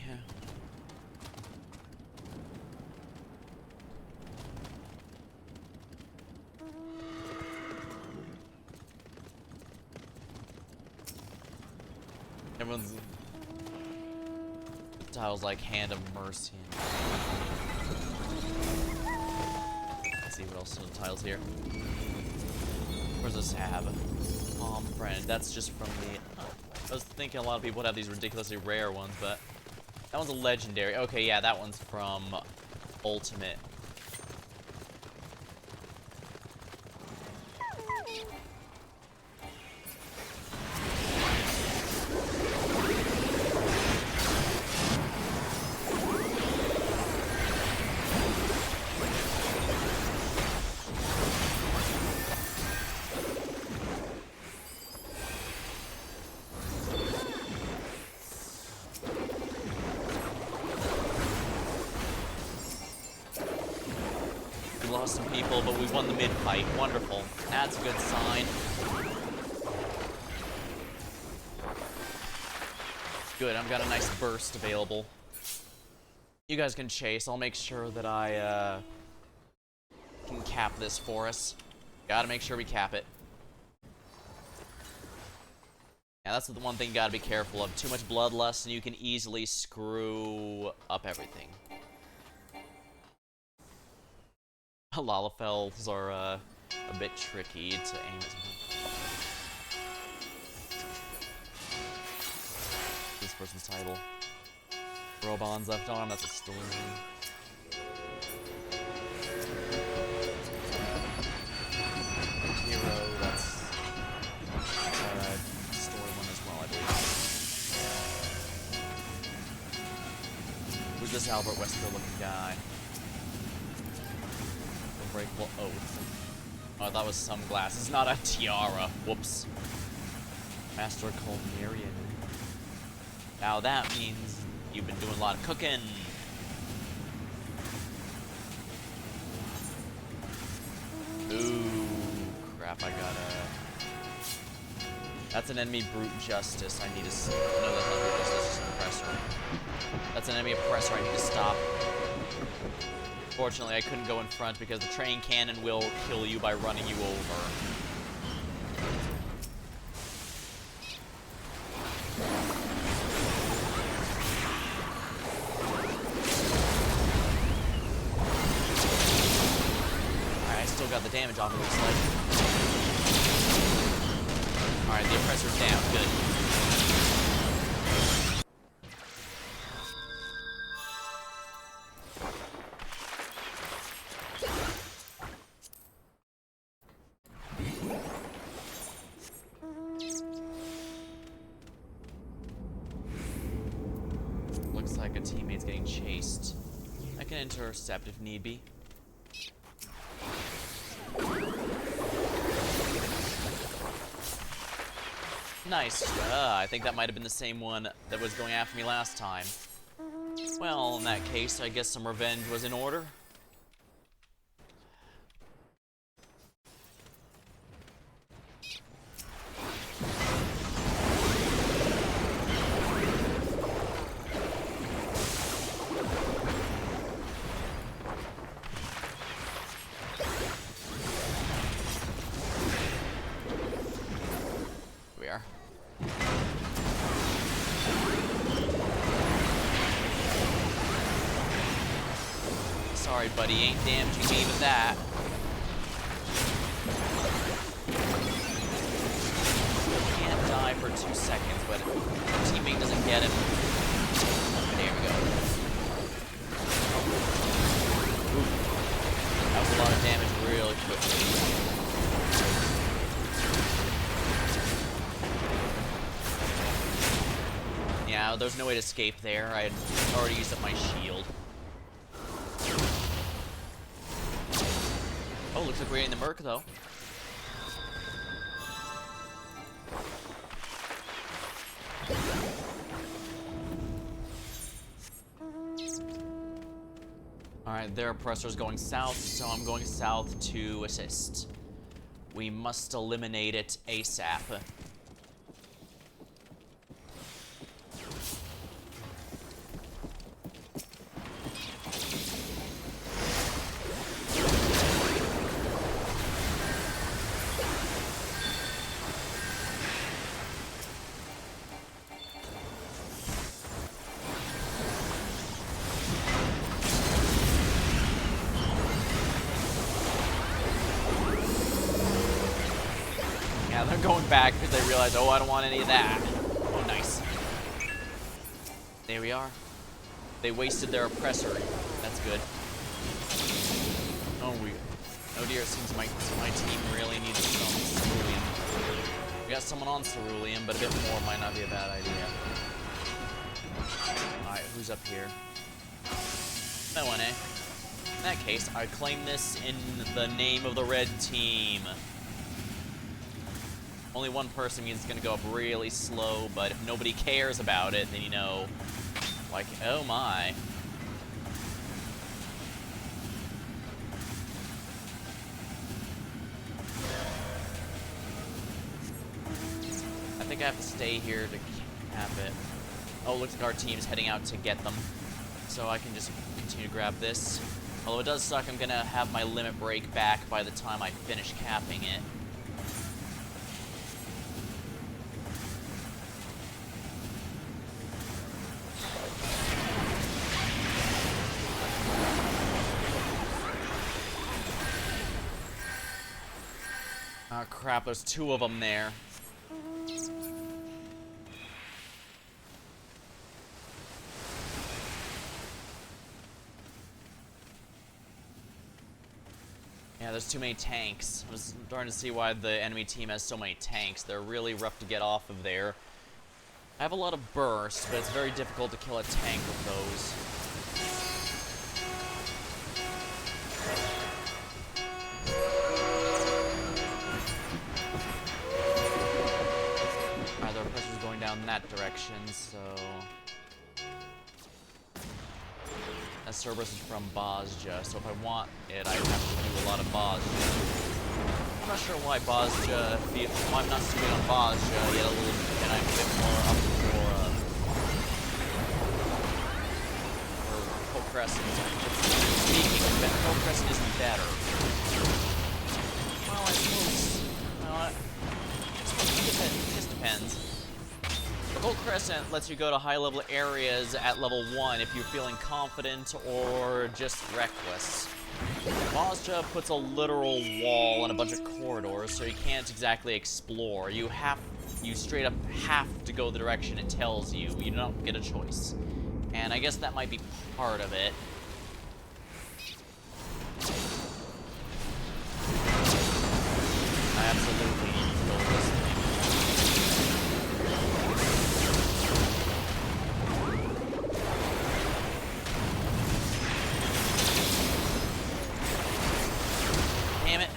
Everyone's... The title's like Hand of Mercy. Let's see what else the title's here. Where's this have? Palm Friend. That's just from the... I was thinking a lot of people would have these ridiculously rare ones, but... That one's a legendary. Okay, yeah, that one's from Ultimate. Lost some people, but we won the mid-fight. Wonderful. That's a good sign. Good, I've got a nice burst available. You guys can chase. I'll make sure that I, can cap this for us. Gotta make sure we cap it. Yeah, that's the one thing you gotta be careful of. Too much bloodlust, and you can easily screw up everything. Lalafels are a bit tricky to aim at. This person's title. Robon's left arm, that's a story. Hero, that's story one as well, I believe. Who's this Albert Wesker looking guy? unbreakable oath. Oh, that was sunglasses, not a tiara. Whoops. Master Culinarian. Now that means you've been doing a lot of cooking. Ooh, crap, I gotta... That's an enemy brute justice. I need to... No, that's not brute justice, that's just an oppressor. That's an enemy oppressor I need to stop. Fortunately, I couldn't go in front because the train cannon will kill you by running you over. Alright, I still got the damage off, it looks like. Alright, the oppressor's down. Good. Looks like a teammate's getting chased. I can intercept if need be. Nice. I think that might have been the same one that was going after me last time. Well, in that case, I guess some revenge was in order. Sorry, buddy, ain't damaging me with that. Can't die for 2 seconds, but if your teammate doesn't get him. There we go. Ooh. That was a lot of damage really quickly. Yeah, there's no way to escape there. I had already used up my shield. Oh, looks like we're getting the Merc, though. Alright, their oppressor's going south, so I'm going south to assist. We must eliminate it ASAP. Yeah, they're going back because they realize, oh, I don't want any of that. Oh, nice. There we are. They wasted their oppressor. That's good. Oh, oh dear, it seems my team really needs some cerulean. We got someone on cerulean, but a bit more might not be a bad idea. Alright, who's up here? No one, eh? In that case, I claim this in the name of the red team. Only one person means it's gonna go up really slow, but if nobody cares about it, then you know, like, oh my. I think I have to stay here to cap it. Oh, looks like our team's heading out to get them. So I can just continue to grab this. Although it does suck, I'm gonna have my limit break back by the time I finish capping it. Oh crap, there's two of them there. Yeah, there's too many tanks. I was starting to see why the enemy team has so many tanks. They're really rough to get off of there. I have a lot of bursts, but it's very difficult to kill a tank with those. that direction, so... That Cerberus is from Bozja, so if I want it, I have to do a lot of Bozja. I'm not sure why Bozja, why I'm not swimming on Bozja yet a little bit, and I'm a bit more up for Cold Crescent. Speaking of that, Cold Crescent isn't better. Well, I suppose, it just depends. The Gold Crescent lets you go to high-level areas at level 1 if you're feeling confident or just reckless. Bozja puts a literal wall and a bunch of corridors, so you can't exactly explore. You straight up have to go the direction it tells you. You don't get a choice. And I guess that might be part of it. I absolutely need to go this way. Damn it.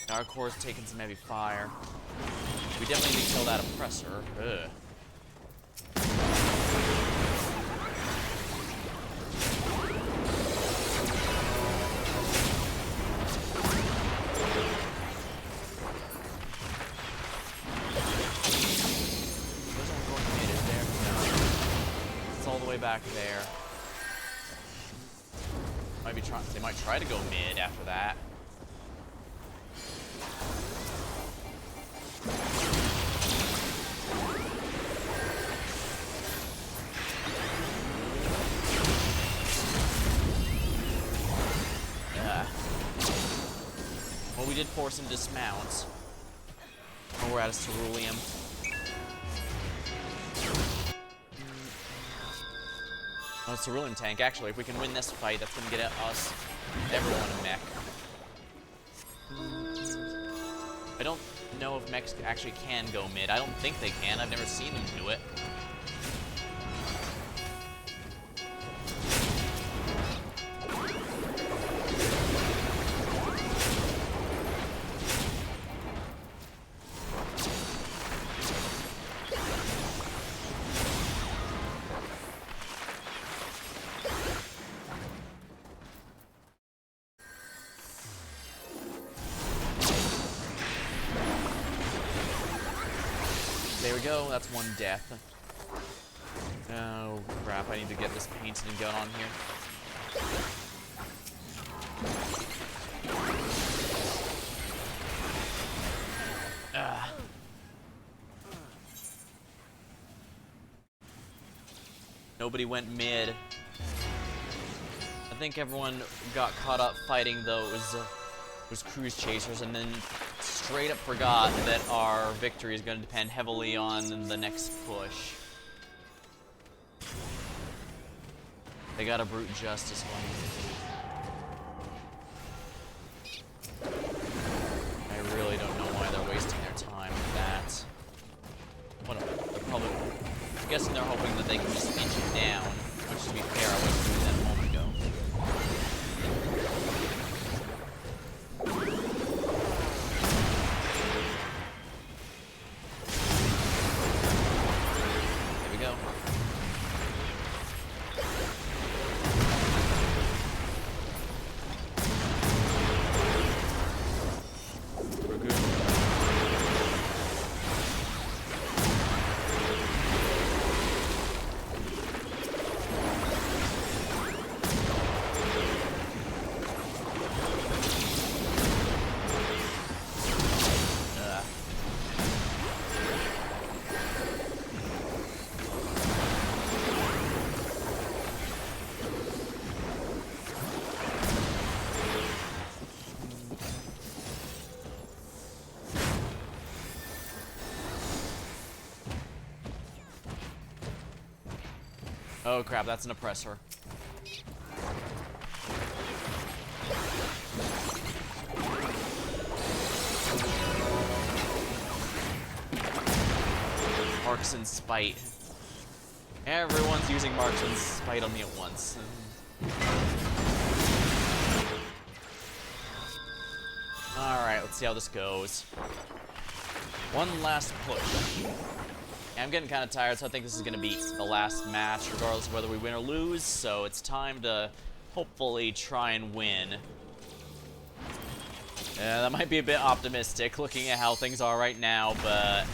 Our core's taking some heavy fire. We definitely need to kill that oppressor. Ugh. There's only going mid, is there? No. It's all the way back there. They might try to go mid after that. Well, we did force him to dismount. Oh, we're out of ceruleum. Oh, ceruleum tank. Actually, if we can win this fight, that's gonna get us, everyone, a mech. I don't know if mechs actually can go mid. I don't think they can. I've never seen them do it. There we go, that's one death. Oh crap, I need to get this painted and gun on here. Nobody went mid. I think everyone got caught up fighting those cruise chasers and then straight up forgot that our victory is going to depend heavily on the next push. They got a brute justice one. I really don't know why they're wasting their time with that. They're probably, I'm guessing they're hoping that they can just inch it down, which, to be fair, I wasn't doing that a moment ago. Oh crap, that's an oppressor. Marks and Spite. Everyone's using Marks and Spite on me at once. Alright, let's see how this goes. One last push. I'm getting kind of tired, so I think this is going to be the last match, regardless of whether we win or lose, so it's time to hopefully try and win. Yeah, that might be a bit optimistic, looking at how things are right now, but...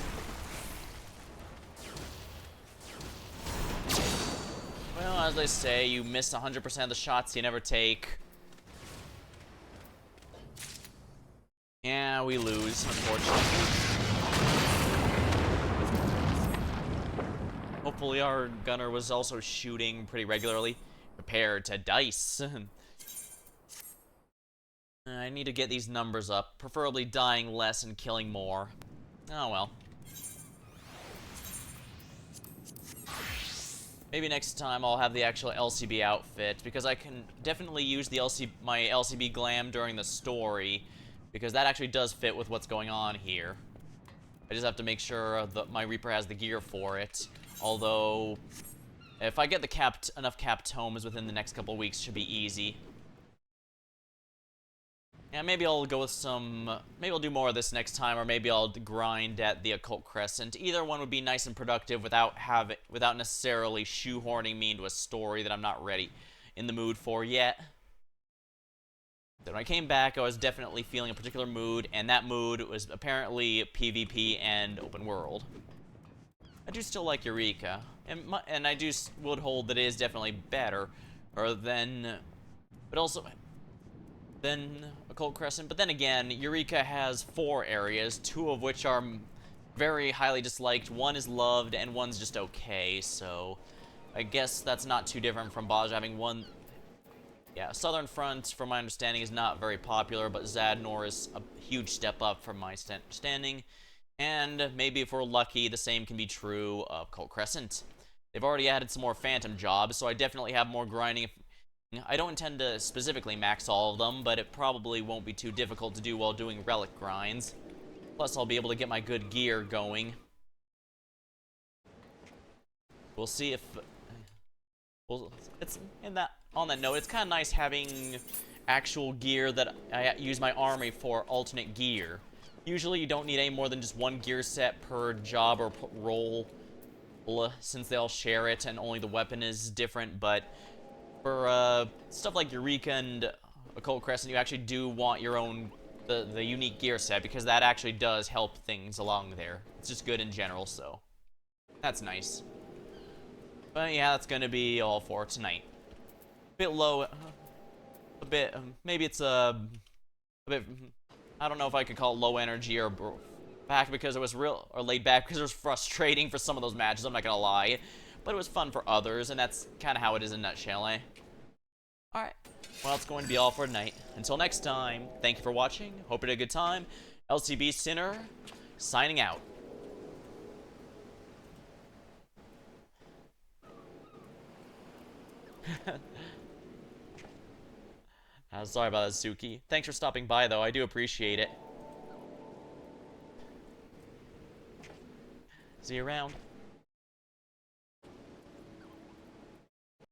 well, as they say, you miss 100% of the shots you never take. Yeah, we lose, unfortunately. Hopefully our gunner was also shooting pretty regularly. Prepared to dice. I need to get these numbers up, preferably dying less and killing more. Oh well. Maybe next time I'll have the actual LCB outfit, because I can definitely use the my LCB glam during the story, because that actually does fit with what's going on here. I just have to make sure that my Reaper has the gear for it. Although, if I get the enough capped tomes within the next couple of weeks, should be easy. Yeah, maybe I'll go with some... maybe I'll do more of this next time, or maybe I'll grind at the Occult Crescent. Either one would be nice and productive without necessarily shoehorning me into a story that I'm not ready in the mood for yet. So when I came back, I was definitely feeling a particular mood, and that mood was apparently PvP and open world. I do still like Eureka, and I would hold that it is definitely better, but also than Occult Crescent. But then again, Eureka has 4 areas, 2 of which are very highly disliked. One is loved, and one's just okay. So I guess that's not too different from Baja having one. Yeah, Southern Front, from my understanding, is not very popular, but Zadnor is a huge step up from my understanding. And maybe if we're lucky, the same can be true of Occult Crescent. They've already added some more Phantom jobs, so I definitely have more grinding. I don't intend to specifically max all of them, but it probably won't be too difficult to do while doing relic grinds. Plus, I'll be able to get my good gear going. We'll see if... on that note, it's kind of nice having actual gear that I use my army for alternate gear. Usually you don't need any more than just one gear set per job or role, since they all share it and only the weapon is different, but for stuff like Eureka and Occult Crescent, you actually do want your own, the unique gear set, because that actually does help things along there. It's just good in general, so that's nice. But yeah, that's gonna be all for tonight. A bit low, maybe it's a bit... I don't know if I could call it low energy or back because it was laid back because it was frustrating for some of those matches, I'm not gonna lie. But it was fun for others, and that's kind of how it is in a nutshell, eh? Alright, well, that's going to be all for tonight. Until next time, thank you for watching, hope you had a good time. LCB Sinner, signing out. Sorry about that, Suki. Thanks for stopping by, though. I do appreciate it. See you around.